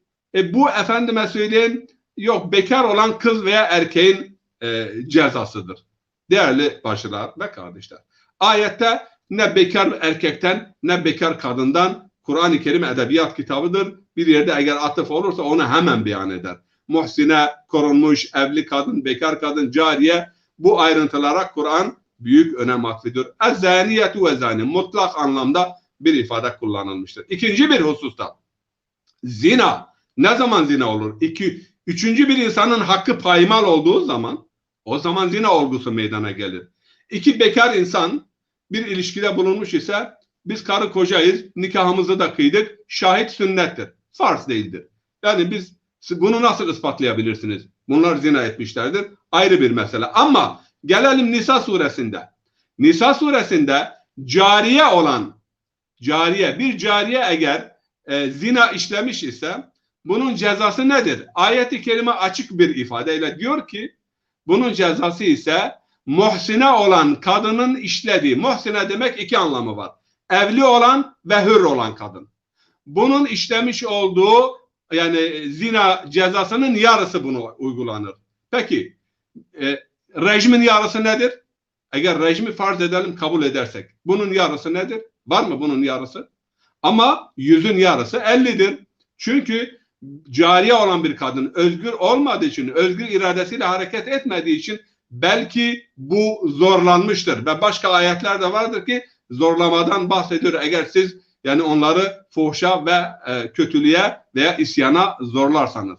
bu efendime söyleyeyim yok bekar olan kız veya erkeğin cezasıdır. Değerli bacılar ve kardeşler. Ayette ne bekar erkekten ne bekar kadından, Kur'an-ı Kerim edebiyat kitabıdır. Bir yerde eğer atıf olursa onu hemen beyan eder. Muhsine, korunmuş, evli kadın, bekar kadın, cariye, bu ayrıntılara Kur'an büyük önem atfediyor. Ez-zaniyetu ve zani mutlak anlamda bir ifade kullanılmıştır. İkinci bir hususta zina. Ne zaman zina olur? Üçüncü bir insanın hakkı paymal olduğu zaman o zaman zina olgusu meydana gelir. İki bekar insan bir ilişkide bulunmuş ise biz karı kocayız, nikahımızı da kıydık, şahit sünnettir, farz değildir. Yani biz bunu nasıl ispatlayabilirsiniz? Bunlar zina etmişlerdir, ayrı bir mesele. Ama gelelim Nisa suresinde. Nisa suresinde cariye olan, bir cariye eğer zina işlemiş ise bunun cezası nedir? Ayet-i kerime açık bir ifadeyle diyor ki bunun cezası ise muhsine olan kadının işlediği, muhsine demek iki anlamı var. Evli olan ve hür olan kadın. Bunun işlemiş olduğu yani zina cezasının yarısı buna uygulanır. Peki rejmin yarısı nedir? Eğer rejimi farz edelim kabul edersek bunun yarısı nedir? Var mı bunun yarısı? Ama 100'ün yarısı 50'dir. Çünkü cariye olan bir kadın özgür olmadığı için, özgür iradesiyle hareket etmediği için belki bu zorlanmıştır. Ve başka ayetler de vardır ki zorlamadan bahsediyor. Eğer siz yani onları fuhşa ve kötülüğe veya isyana zorlarsanız.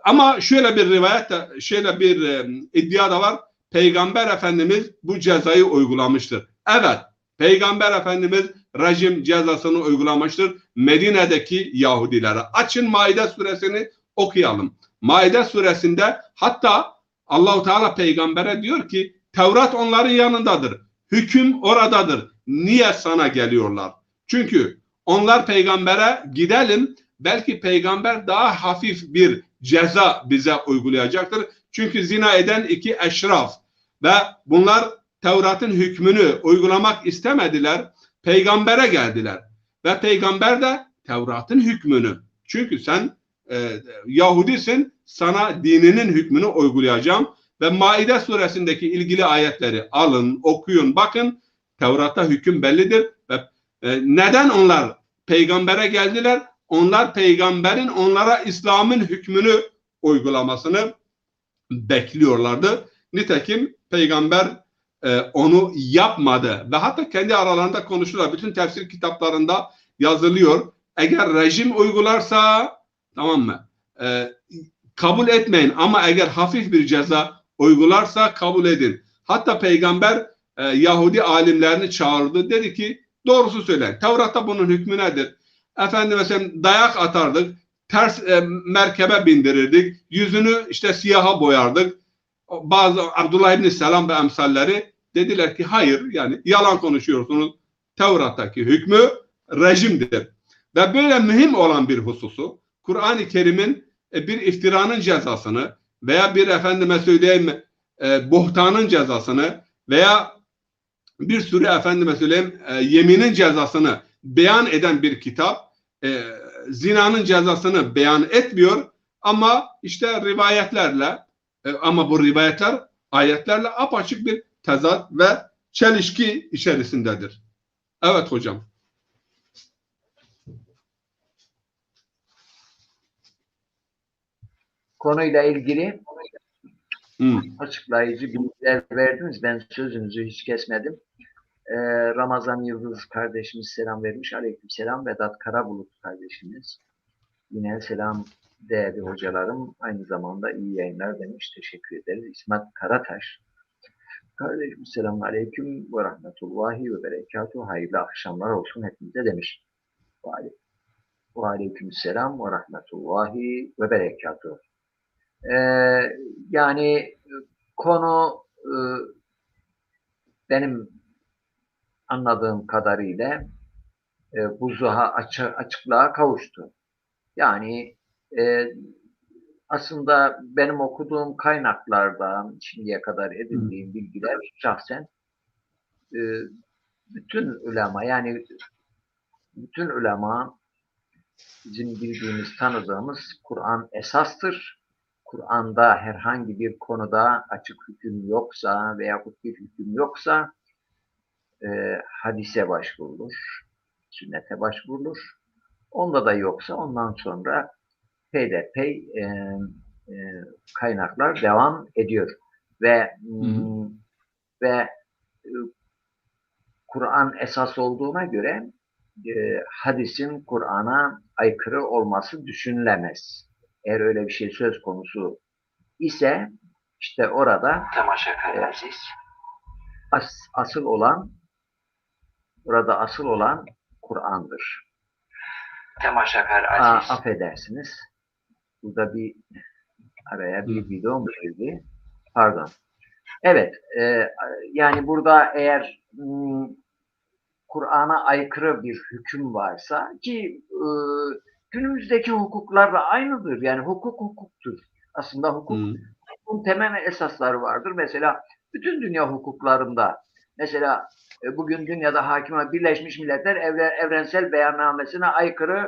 Ama şöyle bir rivayet de, şöyle bir iddia da var. Peygamber Efendimiz bu cezayı uygulamıştır. Evet, Peygamber Efendimiz rejim cezasını uygulamıştır Medine'deki Yahudilere. Açın Maide suresini okuyalım. Maide suresinde hatta Allah-u Teala peygambere diyor ki Tevrat onların yanındadır. Hüküm oradadır. Niye sana geliyorlar? Çünkü onlar peygambere gidelim belki peygamber daha hafif bir ceza bize uygulayacaktır. Çünkü zina eden iki eşraf ve bunlar Tevrat'ın hükmünü uygulamak istemediler. Peygambere geldiler. Ve peygamber de Tevrat'ın hükmünü. Çünkü sen Yahudisin, sana dininin hükmünü uygulayacağım. Ve Maide suresindeki ilgili ayetleri alın, okuyun, bakın. Tevrat'ta hüküm bellidir. Ve neden onlar peygambere geldiler? Onlar peygamberin onlara İslam'ın hükmünü uygulamasını bekliyorlardı. Nitekim peygamber onu yapmadı ve hatta kendi aralarında konuşuyorlar. Bütün tefsir kitaplarında yazılıyor. Eğer rejim uygularsa tamam mı? Kabul etmeyin ama eğer hafif bir ceza uygularsa kabul edin. Hatta peygamber Yahudi alimlerini çağırdı. Dedi ki doğrusu söyleyin. Tevrat'ta bunun hükmü nedir? Efendim mesela dayak atardık. Ters merkebe bindirirdik. Yüzünü işte siyaha boyardık. Bazı Abdullah İbni Selam ve emsalleri dediler ki hayır yani yalan konuşuyorsunuz. Tevrat'taki hükmü rejimdir. Ve böyle mühim olan bir hususu Kur'an-ı Kerim'in bir iftiranın cezasını veya bir efendime söyleyeyim buhtanın cezasını veya bir sürü efendime söyleyeyim yeminin cezasını beyan eden bir kitap zinanın cezasını beyan etmiyor ama işte rivayetlerle ama bu rivayetler ayetlerle apaçık bir tezat ve çelişki içerisindedir. Evet hocam. Konuyla ilgili açıklayıcı bilgiler verdiniz. Ben sözünüzü hiç kesmedim. Ramazan Yıldız kardeşimiz selam vermiş. Aleykümselam. Vedat Karabulut kardeşimiz. Yine selam değerli hocalarım. Aynı zamanda iyi yayınlar demiş. Teşekkür ederiz. İsmet Karataş. Kardeşim selamun aleyküm ve rahmetullahi ve berekatuhu. Hayırlı akşamlar olsun hepimize demiş. Ve aleyküm selam ve rahmetullahi ve berekatuhu. Yani konu benim anladığım kadarıyla buzuha açıklığa kavuştu. Yani aslında benim okuduğum kaynaklarda şimdiye kadar edindiğim bilgiler şahsen bütün ulema yani bütün ulema bizim bildiğimiz, tanıdığımız Kur'an esastır. Kur'an'da herhangi bir konuda açık hüküm yoksa veya bir hüküm yoksa hadise başvurulur, sünnete başvurulur. Onda da yoksa ondan sonra peyderpey kaynaklar devam ediyor. Ve Kur'an esas olduğuna göre hadisin Kur'an'a aykırı olması düşünülemez. Eğer öyle bir şey söz konusu ise işte orada asıl olan Kur'an'dır. Affedersiniz. Burada bir araya bir video mu girdi? Pardon. Evet. Yani burada eğer Kur'an'a aykırı bir hüküm varsa ki günümüzdeki hukuklar da aynıdır. Yani hukuk hukuktur. Aslında hukukun temel esasları vardır. Mesela bütün dünya hukuklarında mesela bugün dünyada hakim olan Birleşmiş Milletler Evrensel Beyannamesi'ne aykırı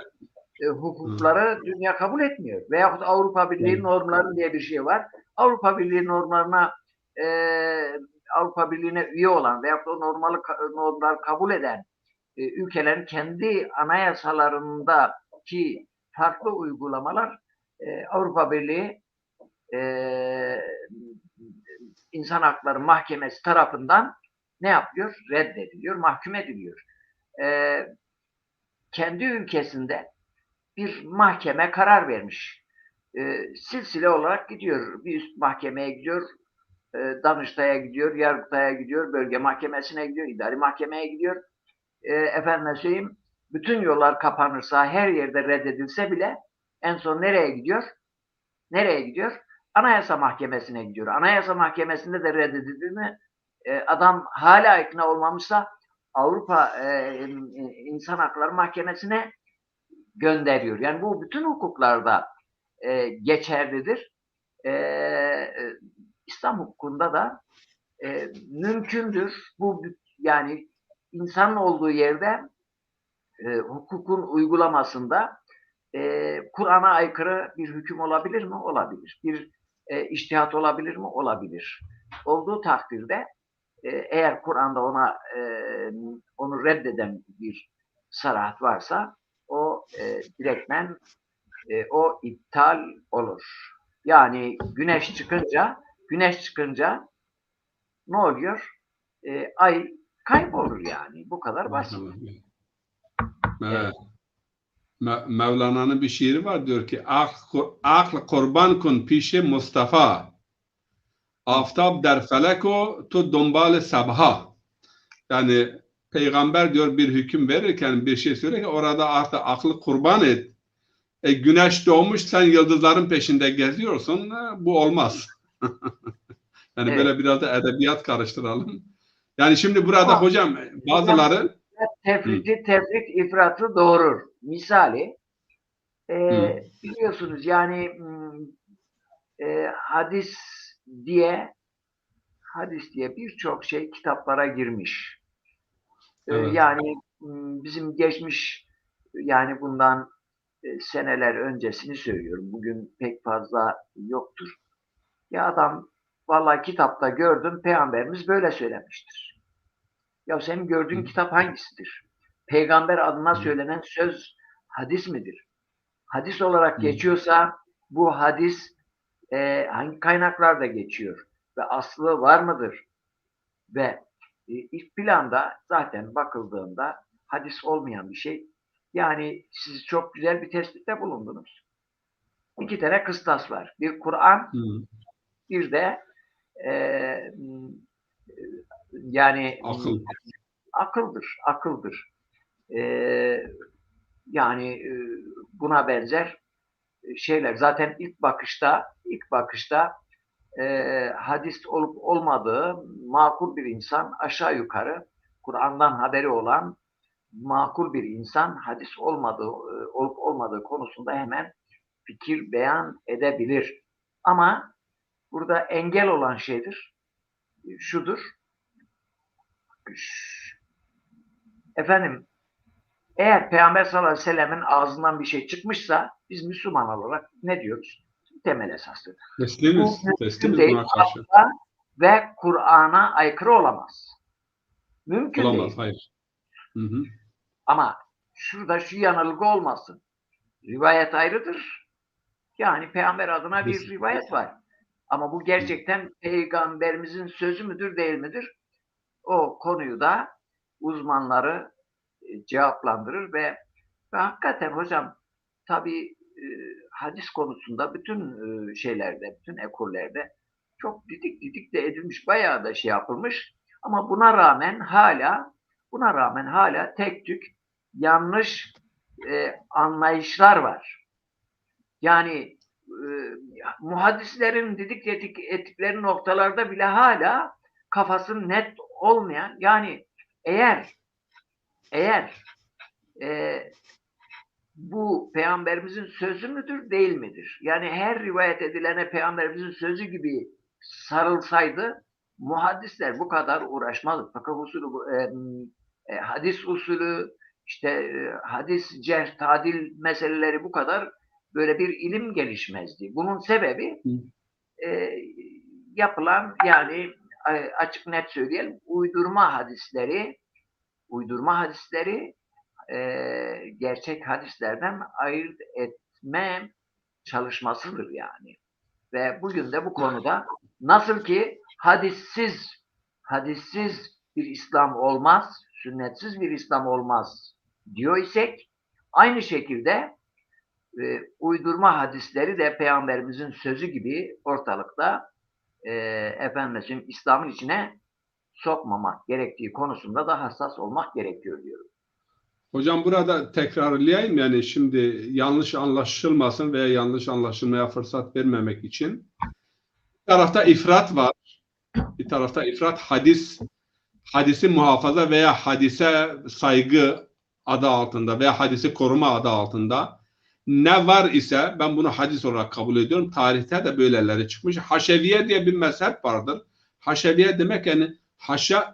hukukları dünya kabul etmiyor. Veyahut Avrupa Birliği normları diye bir şey var. Avrupa Birliği normlarına Avrupa Birliği'ne üye olan veyahut o normlar kabul eden ülkelerin kendi anayasalarındaki farklı uygulamalar Avrupa Birliği İnsan Hakları Mahkemesi tarafından ne yapıyor? Reddediliyor, mahkum ediliyor. Kendi ülkesinde bir mahkeme karar vermiş. Silsile olarak gidiyor. Bir üst mahkemeye gidiyor, Danıştay'a gidiyor, Yargıtay'a gidiyor, bölge mahkemesine gidiyor, idari mahkemeye gidiyor. Efendime söyleyeyim, bütün yollar kapanırsa, her yerde reddedilse bile en son nereye gidiyor? Nereye gidiyor? Anayasa Mahkemesi'ne gidiyor. Anayasa Mahkemesi'nde de reddedildi mi adam hala ikna olmamışsa Avrupa İnsan Hakları Mahkemesi'ne gönderiyor. Yani bu bütün hukuklarda geçerlidir. İslam hukukunda da mümkündür. Bu yani insanın olduğu yerde hukukun uygulamasında Kur'an'a aykırı bir hüküm olabilir mi? Olabilir. Bir içtihat olabilir mi? Olabilir. Olduğu takdirde eğer Kur'an'da onu reddeden bir sarahat varsa o direktmen o iptal olur. Yani güneş çıkınca ne oluyor? Ay kaybolur yani. Bu kadar basit. Evet. Mevlana'nın bir şiiri var, diyor ki akl kurban kun pişe Mustafa, aftab der feleko tu dombal sabha. Yani peygamber diyor bir hüküm verirken bir şey söyler ki orada artık aklı kurban et. Güneş doğmuş, sen yıldızların peşinde geziyorsun, bu olmaz. Yani Evet. böyle biraz da edebiyat karıştıralım. Yani şimdi burada hocam bazıları tefrik ifratı doğurur. Misali biliyorsunuz yani hadis diye birçok şey kitaplara girmiş. Evet. Yani bizim geçmiş yani bundan seneler öncesini söylüyorum. Bugün pek fazla yoktur. Ya adam vallahi kitapta gördüm, Peygamberimiz böyle söylemiştir. Ya senin gördüğün kitap hangisidir? Peygamber adına söylenen söz hadis midir? Hadis olarak geçiyorsa bu hadis hangi kaynaklarda geçiyor? Ve aslı var mıdır? Ve ilk planda zaten bakıldığında hadis olmayan bir şey. Yani siz çok güzel bir tespitte bulundunuz. 2 tane kıstas var. Bir Kur'an, bir de yani akıldır. Yani buna benzer şeyler. Zaten ilk bakışta hadis olup olmadığı makul bir insan aşağı yukarı Kur'an'dan haberi olan makul bir insan hadis olup olmadığı konusunda hemen fikir beyan edebilir. Ama burada engel olan şeydir. Şudur. Efendim, eğer Peygamber sallallahu aleyhi ve sellemin ağzından bir şey çıkmışsa biz Müslüman olarak ne diyoruz? Temel esastır. Teslimiz buna karşı. Ve Kur'an'a aykırı olamaz. Mümkün olamaz, değil. Hayır. Ama şurada şu yanılgı olmasın. Rivayet ayrıdır. Yani Peygamber adına bir rivayet var. Ama bu gerçekten Peygamberimizin sözü müdür, değil midir? o konuyu da uzmanları cevaplandırır ve hakikaten hocam tabii hadis konusunda bütün şeylerde, bütün ekollerde çok didik de edilmiş, bayağı da şey yapılmış ama buna rağmen hala tek tük yanlış anlayışlar var. Yani muhaddislerin didik ettikleri noktalarda bile hala kafası net olmayan, yani eğer bu Peygamberimizin sözü müdür, değil midir? Yani her rivayet edilene Peygamberimizin sözü gibi sarılsaydı muhaddisler bu kadar uğraşmazdı. Fıkıh usulü, hadis usulü, işte hadis, cerh, tadil meseleleri bu kadar böyle bir ilim gelişmezdi. Bunun sebebi yapılan, yani açık net söyleyelim, uydurma hadisleri gerçek hadislerden ayırt etme çalışmasıdır yani. Ve bugün de bu konuda nasıl ki hadissiz bir İslam olmaz, sünnetsiz bir İslam olmaz diyor isek, aynı şekilde uydurma hadisleri de Peygamberimizin sözü gibi ortalıkta İslam'ın içine sokmamak gerektiği konusunda da hassas olmak gerekiyor diyorum. Hocam burada tekrarlayayım, yani şimdi yanlış anlaşılmasın veya yanlış anlaşılmaya fırsat vermemek için. Bir tarafta ifrat var. Bir tarafta ifrat, hadisi muhafaza veya hadise saygı adı altında veya hadisi koruma adı altında ne var ise ben bunu hadis olarak kabul ediyorum. Tarihte de böyleleri çıkmış. Haşeviye diye bir mezhep vardır. Haşeviye demek yani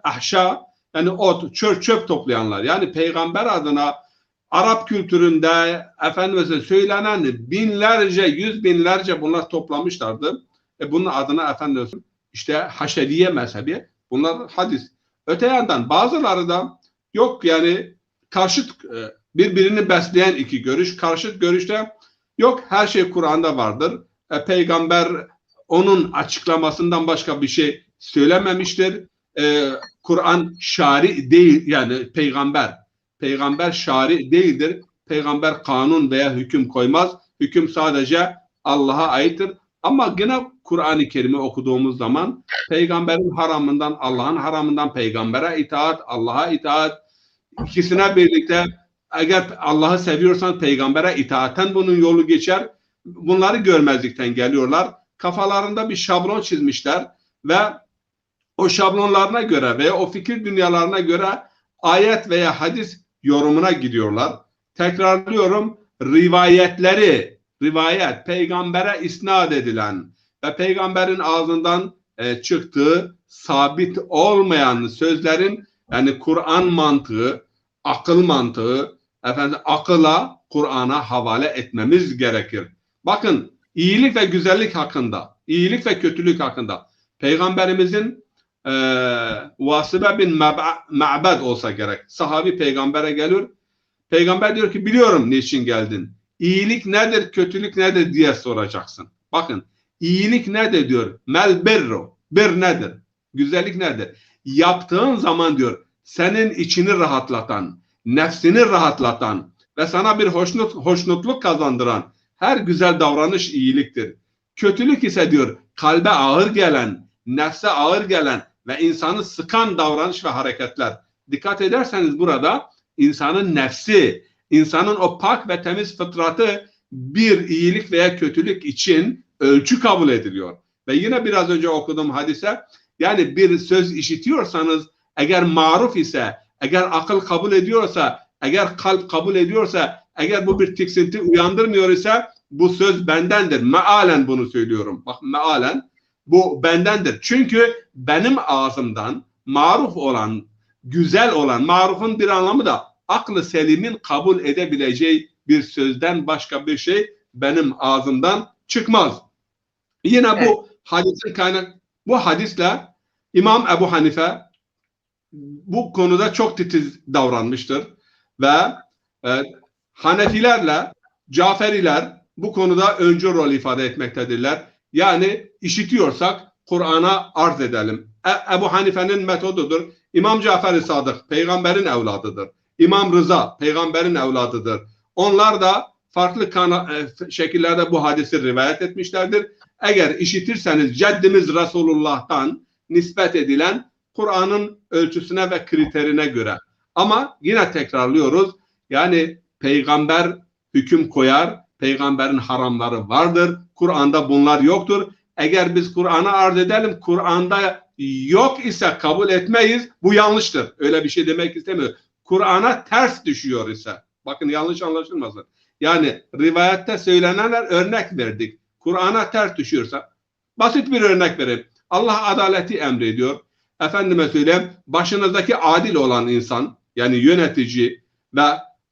ahşa, yani ot, çöp toplayanlar. Yani peygamber adına Arap kültüründe efendimize söylenen binlerce, yüz binlerce bunlar toplamışlardı. Bunun adına efendimiz işte Haşeviye mezhebi. Bunlar hadis. Öte yandan bazıları da yok, yani karşıt, birbirini besleyen iki görüş. Karşıt görüşte yok, her şey Kur'an'da vardır. Peygamber onun açıklamasından başka bir şey söylememiştir. Kur'an şari değil, yani peygamber şari değildir. Peygamber kanun veya hüküm koymaz. Hüküm sadece Allah'a aittir. Ama yine Kur'an-ı Kerim'i okuduğumuz zaman peygamberin haramından, Allah'ın haramından peygambere itaat, Allah'a itaat, ikisine birlikte, eğer Allah'ı seviyorsan peygambere itaatten bunun yolu geçer. Bunları görmezlikten geliyorlar. Kafalarında bir şablon çizmişler ve o şablonlarına göre veya o fikir dünyalarına göre ayet veya hadis yorumuna gidiyorlar. Tekrarlıyorum, rivayet peygambere isnat edilen ve peygamberin ağzından çıktığı sabit olmayan sözlerin, yani Kur'an mantığı, akıl mantığı, akıla, Kur'an'a havale etmemiz gerekir. Bakın, iyilik ve güzellik hakkında, iyilik ve kötülük hakkında Peygamberimizin Vasibe bin Ma'bad olsa gerek. Sahabi peygambere geliyor. Peygamber diyor ki, biliyorum niçin geldin. İyilik nedir, kötülük nedir diye soracaksın. Bakın, iyilik nedir diyor. Mel birru. Bir nedir? Güzellik nedir? Yaptığın zaman diyor, senin içini rahatlatan, nefsini rahatlatan ve sana bir hoşnutluk kazandıran her güzel davranış iyiliktir. Kötülük ise diyor, kalbe ağır gelen, nefse ağır gelen ve insanı sıkan davranış ve hareketler. Dikkat ederseniz burada insanın nefsi, insanın o pak ve temiz fıtratı bir iyilik veya kötülük için ölçü kabul ediliyor. Ve yine biraz önce okuduğum hadise, yani bir söz işitiyorsanız, eğer maruf ise, eğer akıl kabul ediyorsa, eğer kalp kabul ediyorsa, eğer bu bir tiksinti uyandırmıyor ise bu söz bendendir. Mealen bunu söylüyorum. Bak, mealen bu bendendir. Çünkü benim ağzımdan maruf olan, güzel olan, marufun bir anlamı da aklı selimin kabul edebileceği bir sözden başka bir şey benim ağzımdan çıkmaz. Yine bu hadisin bu hadisle İmam Ebu Hanife bu konuda çok titiz davranmıştır ve Hanefilerle Caferiler bu konuda öncü rol ifade etmektedirler. Yani işitiyorsak Kur'an'a arz edelim. Ebu Hanife'nin metodudur. İmam Cafer-i Sadık peygamberin evladıdır. İmam Rıza peygamberin evladıdır. Onlar da farklı şekillerde bu hadisi rivayet etmişlerdir. Eğer işitirseniz ceddimiz Resulullah'tan nispet edilen Kur'an'ın ölçüsüne ve kriterine göre. Ama yine tekrarlıyoruz. Yani peygamber hüküm koyar. Peygamberin haramları vardır. Kur'an'da bunlar yoktur. Eğer biz Kur'an'a arz edelim, Kur'an'da yok ise kabul etmeyiz. Bu yanlıştır. Öyle bir şey demek istemiyor. Kur'an'a ters düşüyor ise. Bakın yanlış anlaşılmasın. Yani rivayette söylenenler örnek verdik. Kur'an'a ters düşüyorsa. Basit bir örnek vereyim. Allah adaleti emrediyor. Efendime söyleyeyim, başınızdaki adil olan insan, yani yönetici ve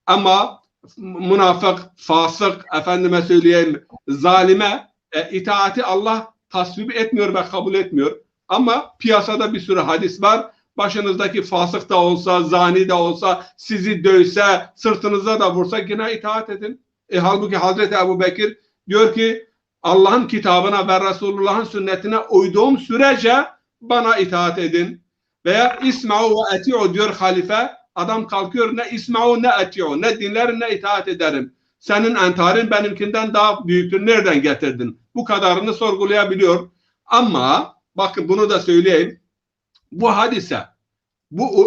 ama münafık, fasık, efendime söyleyeyim, zalime itaati Allah tasvip etmiyor ve kabul etmiyor. Ama piyasada bir sürü hadis var. Başınızdaki fasık da olsa, zani de olsa, sizi dövse, sırtınıza da vursa yine itaat edin. Halbuki Hazreti Ebu Bekir diyor ki Allah'ın kitabına ve Resulullah'ın sünnetine uyduğum sürece bana itaat edin. Veya isma'u ve eti'u diyor halife. Adam kalkıyor, ne isma'u ne eti'u, ne dinlerim ne itaat ederim. Senin entarin benimkinden daha büyüktür. Nereden getirdin? Bu kadarını sorgulayabiliyor. Ama bakın bunu da söyleyeyim. Bu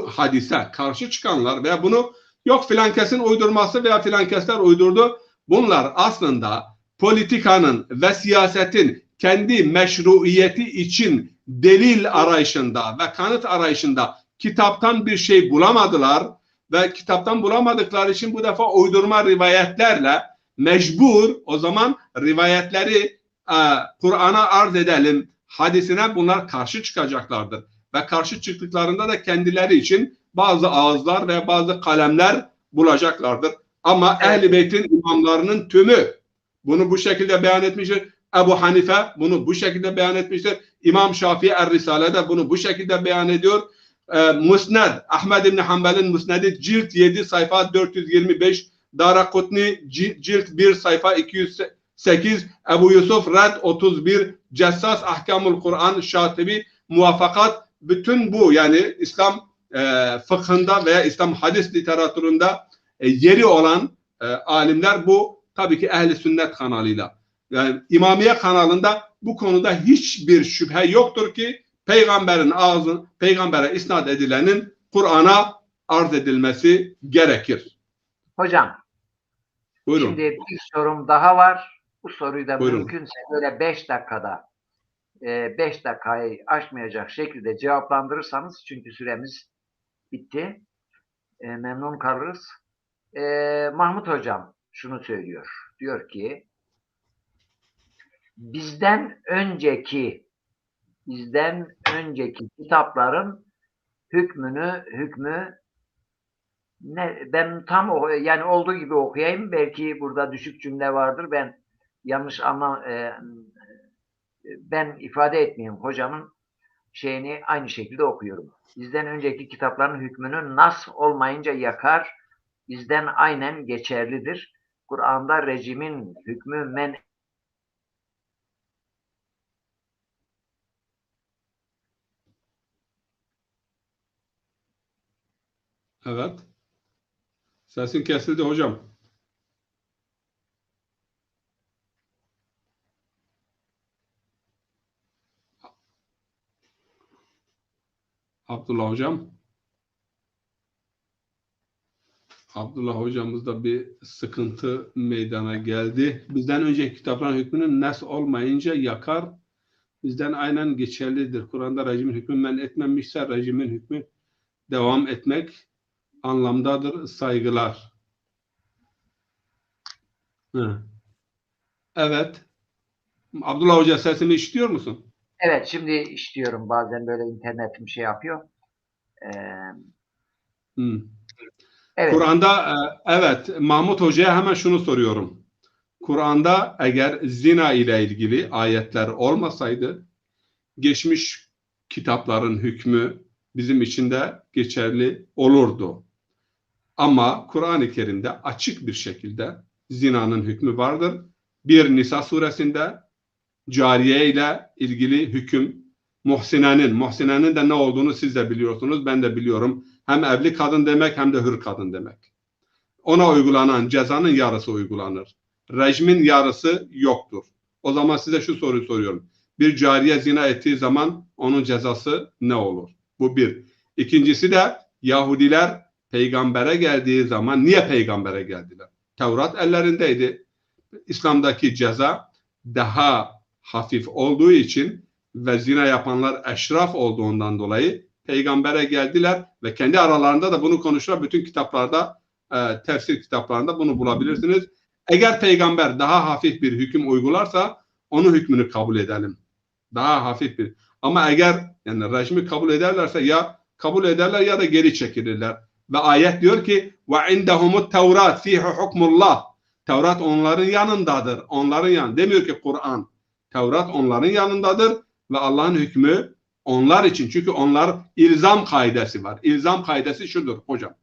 hadise karşı çıkanlar veya bunu yok filan kesin uydurması veya filan kesler uydurdu. Bunlar aslında politikanın ve siyasetin kendi meşruiyeti için delil arayışında ve kanıt arayışında kitaptan bir şey bulamadılar ve kitaptan bulamadıkları için bu defa uydurma rivayetlerle mecbur o zaman rivayetleri Kur'an'a arz edelim hadisine bunlar karşı çıkacaklardır. Ve karşı çıktıklarında da kendileri için bazı ağızlar ve bazı kalemler bulacaklardır. Ama Ehl-i Beyt'in imamlarının tümü bunu bu şekilde beyan etmiştir. Ebu Hanife bunu bu şekilde beyan etmiştir. İmam Şafii Er-Risale'de bunu bu şekilde beyan ediyor. Musned, Ahmed İbni Hanbel'in Musned'i cilt 7 sayfa 425, Darakutni cilt 1 sayfa 208, Ebu Yusuf Red 31, Cessas Ahkamul Kur'an, Şatibi Muvaffakat, bütün bu yani İslam fıkhında veya İslam hadis literatüründe yeri olan alimler bu tabii ki Ehl-i Sünnet kanalıyla. Yani İmamiye kanalında bu konuda hiçbir şüphe yoktur ki peygambere isnat edilenin Kur'an'a arz edilmesi gerekir. Hocam, buyurun. Şimdi bir sorum daha var. Bu soruyu da Buyurun. mümkünse böyle 5 dakikada 5 dakikayı aşmayacak şekilde cevaplandırırsanız, çünkü süremiz bitti. Memnun kalırız. Mahmut Hocam şunu söylüyor. Diyor ki bizden önceki kitapların hükmü ne, ben tam yani olduğu gibi okuyayım. Belki burada düşük cümle vardır. Ben yanlış ben ifade etmeyeyim. Hocamın şeyini aynı şekilde okuyorum. Bizden önceki kitapların hükmünü nas olmayınca yakar. Bizden aynen geçerlidir. Kur'an'da rejimin hükmü men. Evet. Sesin kesildi hocam. Abdullah hocam. Abdullah hocamızda bir sıkıntı meydana geldi. Bizden önceki kitapların hükmünün nes olmayınca yakar. Bizden aynen geçerlidir. Kur'an'da rejimin hükmü men etmemişse rejimin hükmü devam etmek anlamdadır. Saygılar. Evet. Abdullah Hoca sesimi işitiyor musun? Evet, şimdi işliyorum. Bazen böyle internetim şey yapıyor. Evet. Kur'an'da evet, Mahmut Hoca'ya hemen şunu soruyorum. Kur'an'da eğer zina ile ilgili ayetler olmasaydı geçmiş kitapların hükmü bizim için de geçerli olurdu. Ama Kur'an-ı Kerim'de açık bir şekilde zinanın hükmü vardır. Bir Nisa suresinde cariye ile ilgili hüküm Muhsinenin de ne olduğunu siz de biliyorsunuz, ben de biliyorum. Hem evli kadın demek hem de hür kadın demek. Ona uygulanan cezanın yarısı uygulanır. Rejmin yarısı yoktur. O zaman size şu soruyu soruyorum. Bir cariye zina ettiği zaman onun cezası ne olur? Bu bir. İkincisi de Yahudiler peygambere geldiği zaman niye peygambere geldiler? Tevrat ellerindeydi. İslam'daki ceza daha hafif olduğu için ve zina yapanlar eşraf olduğundan dolayı peygambere geldiler ve kendi aralarında da bunu konuşuyor. Bütün kitaplarda, tefsir kitaplarında bunu bulabilirsiniz. Eğer peygamber daha hafif bir hüküm uygularsa onun hükmünü kabul edelim. Daha hafif bir. Ama eğer yani rejimi kabul ederlerse ya kabul ederler ya da geri çekilirler. Ve ayet diyor ki ve indehumut Tevrat fihi hukmullah. Tevrat onların yanındadır. Onların yanında. Demiyor ki Kur'an. Tevrat onların yanındadır ve Allah'ın hükmü onlar için. Çünkü onlar ilzam kaidesi var. İlzam kaidesi şudur hocam.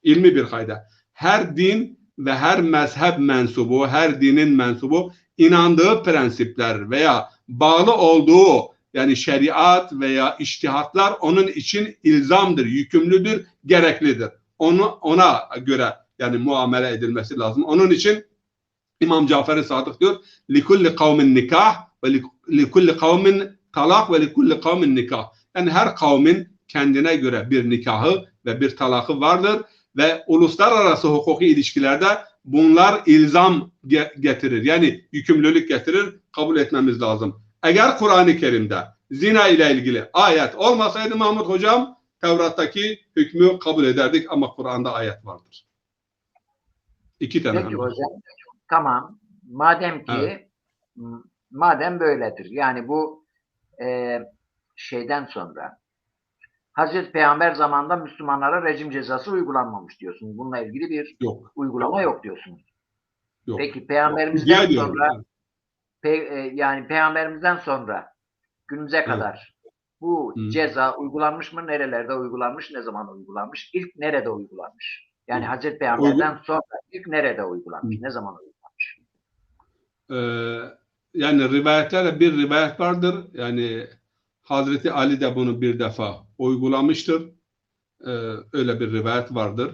İlmi bir kaide. Her din ve her mezhep mensubu, her dinin mensubu inandığı prensipler veya bağlı olduğu yani şeriat veya içtihatlar onun için ilzamdır, yükümlüdür, gereklidir. Ona göre yani muamele edilmesi lazım. Onun için İmam Cafer-i Sadık diyor likulli kavmin nikah ve likulli kavmin talak ve likulli kavmin nikah. Yani her kavmin kendine göre bir nikahı ve bir talakı vardır ve uluslararası hukuki ilişkilerde bunlar ilzam getirir. Yani yükümlülük getirir, kabul etmemiz lazım. Eğer Kur'an-ı Kerim'de zina ile ilgili ayet olmasaydı Mahmut Hocam, Tevrat'taki hükmü kabul ederdik ama Kur'an'da ayet vardır. İki tane. Peki hocam, tamam. Madem ki Evet. madem böyledir, yani bu şeyden sonra Hazreti Peygamber zamanında Müslümanlara rejim cezası uygulanmamış diyorsunuz. Bununla ilgili bir Yok. uygulama yok diyorsunuz. Yok. Peki Peygamberimizden Diyorum. sonra yani Peygamberimizden sonra günümüze kadar bu ceza uygulanmış mı? Nerelerde uygulanmış? Ne zaman uygulanmış? İlk nerede uygulanmış? Yani Hazreti Peygamber'den sonra ilk nerede uygulanmış? Ne zaman uygulanmış? Yani rivayetlerde bir rivayet vardır. Yani Hazreti Ali de bunu bir defa uygulamıştır. Öyle bir rivayet vardır.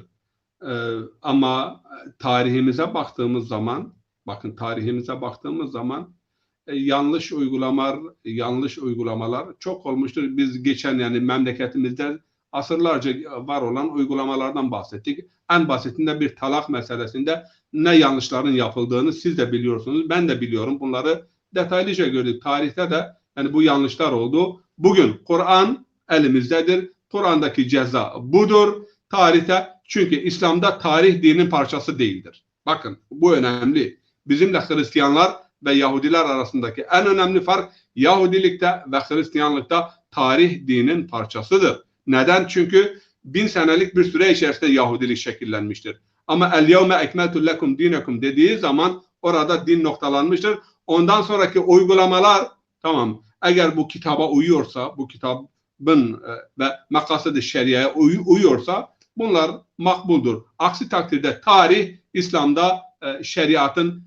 Ama tarihimize baktığımız zaman, bakın tarihimize baktığımız zaman yanlış uygulamalar çok olmuştur. Biz geçen yani memleketimizde asırlarca var olan uygulamalardan bahsettik. En basitinde bir talak meselesinde ne yanlışların yapıldığını siz de biliyorsunuz. Ben de biliyorum. Bunları detaylıca gördük. Tarihte de yani bu yanlışlar oldu. Bugün Kur'an elimizdedir. Kur'an'daki ceza budur. Tarihte çünkü İslam'da tarih dinin parçası değildir. Bakın bu önemli. Bizimle Hristiyanlar ve Yahudiler arasındaki en önemli fark Yahudilikte ve Hristiyanlıkta tarih dinin parçasıdır. Neden? Çünkü 1000 senelik bir süre içerisinde Yahudilik şekillenmiştir. Ama el-yevme ekmeltu lekum dinekum dediği zaman orada din noktalanmıştır. Ondan sonraki uygulamalar tamam eğer bu kitaba uyuyorsa, bu kitabın ve makasıd-ı şeriaya uyuyorsa bunlar makbuldur. Aksi takdirde tarih İslam'da şeriatın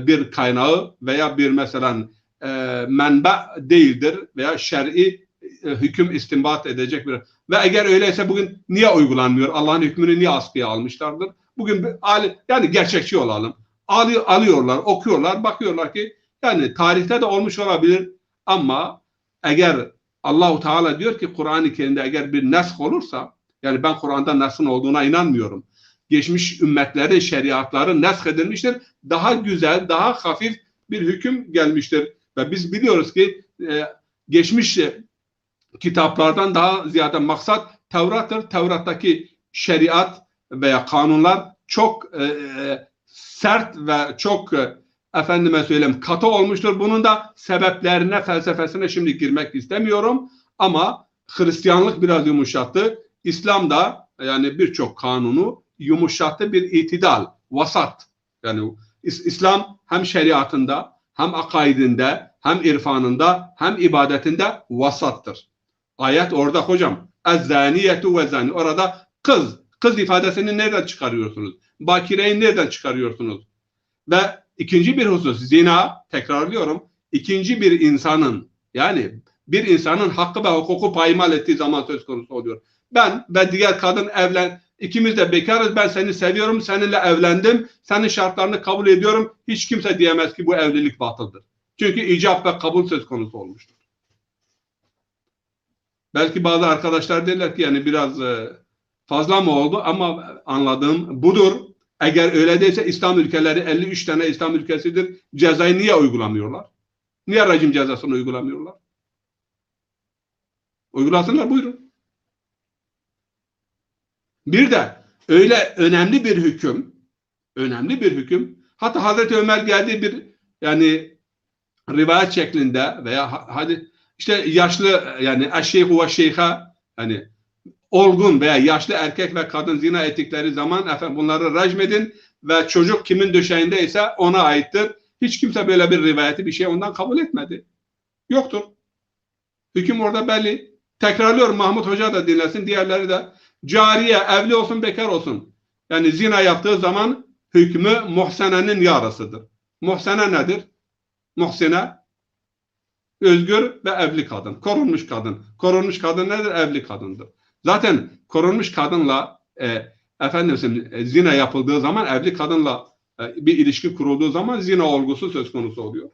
bir kaynağı veya bir mesela menba değildir veya şer'i hüküm istinbat edecek bir. Ve eğer öyleyse bugün niye uygulanmıyor? Allah'ın hükmünü niye askıya almışlardır? Bugün yani gerçekçi olalım. Alıyorlar, okuyorlar, bakıyorlar ki yani tarihte de olmuş olabilir ama eğer Allahu Teala diyor ki Kur'an-ı Kerim'de eğer bir nesk olursa yani ben Kur'an'da neskin olduğuna inanmıyorum. Geçmiş ümmetlerin şeriatları nesk edilmiştir. Daha güzel, daha hafif bir hüküm gelmiştir. Ve biz biliyoruz ki geçmiş kitaplardan daha ziyade maksat Tevrat'tır. Tevrat'taki şeriat veya kanunlar çok sert ve çok efendime söyleyeyim katı olmuştur. Bunun da sebeplerine, felsefesine şimdi girmek istemiyorum. Ama Hristiyanlık biraz yumuşattı. İslam da yani birçok kanunu yumuşattı, bir itidal, vasat. Yani İslam hem şeriatında, hem akaidinde, hem irfanında, hem ibadetinde vasattır. Ayet orada hocam. Ez-zaniyetu ve zani. Orada kız ifadesini nereden çıkarıyorsunuz? Bakireyi nereden çıkarıyorsunuz? Ve ikinci bir husus zina, tekrarlıyorum. İkinci bir insanın yani bir insanın hakkı ve hukuku payimal ettiği zaman söz konusu oluyor. Ben ve diğer kadın ikimiz de bekarız. Ben seni seviyorum, seninle evlendim. Senin şartlarını kabul ediyorum. Hiç kimse diyemez ki bu evlilik batıldır. Çünkü icap ve kabul söz konusu olmuştur. Belki bazı arkadaşlar derler ki yani biraz fazla mı oldu, ama anladığım budur. Eğer öyle değilse İslam ülkeleri 53 tane İslam ülkesidir. Cezayı niye uygulamıyorlar? Niye rejim cezasını uygulamıyorlar? Uygulasınlar, buyurun. Bir de öyle önemli bir hüküm, hatta Hazreti Ömer geldiği bir yani rivayet şeklinde veya hadi işte yaşlı yani eşşeyhu ve şeyha, yani olgun veya yaşlı erkek ve kadın zina ettikleri zaman efendim bunları rejmedin ve çocuk kimin döşeğindeyse ona aittir. Hiç kimse böyle bir rivayeti, bir şey ondan kabul etmedi. Yoktur. Hüküm orada belli. Tekrarlıyorum, Mahmut Hoca da dinlesin, diğerleri de. Cariye evli olsun, bekar olsun, yani zina yaptığı zaman hükmü muhsenenin yarısıdır. Muhsene nedir? Muhsene özgür ve evli kadın. Korunmuş kadın. Korunmuş kadın nedir? Evli kadındır. Zaten korunmuş kadınla zina yapıldığı zaman, evli kadınla bir ilişki kurulduğu zaman zina olgusu söz konusu oluyor.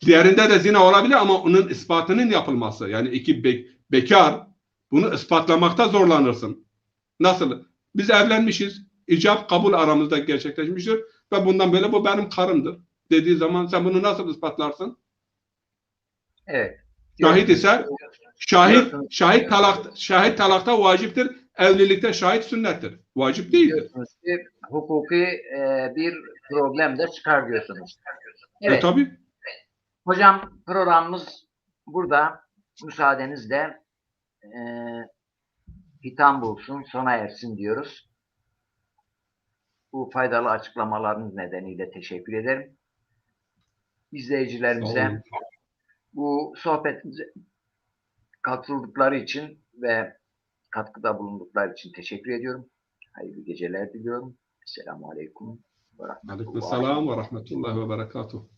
Diğerinde de zina olabilir ama onun ispatının yapılması, yani iki bekar, bunu ispatlamakta zorlanırsın. Nasıl? Biz evlenmişiz. İcap kabul aramızda gerçekleşmiştir ve bundan böyle bu benim karımdır dediği zaman sen bunu nasıl ispatlarsın? Evet. Şahit ise şahit talakta vaciptir. Evlilikte şahit sünnettir. Vacip değildir. Diyorsunuz ki hukuki bir problem de çıkar diyorsunuz. Evet. Tabii. Hocam, programımız burada müsaadenizle hitam bulsun, sona ersin diyoruz. Bu faydalı açıklamalarınız nedeniyle teşekkür ederim. İzleyicilerimize bu sohbetimize katıldıkları için ve katkıda bulundukları için teşekkür ediyorum. Hayırlı geceler diliyorum. Esselamu Aleyküm ve Rahmetullah. Aleykümselam ve Rahmetullah ve Berekatuhu.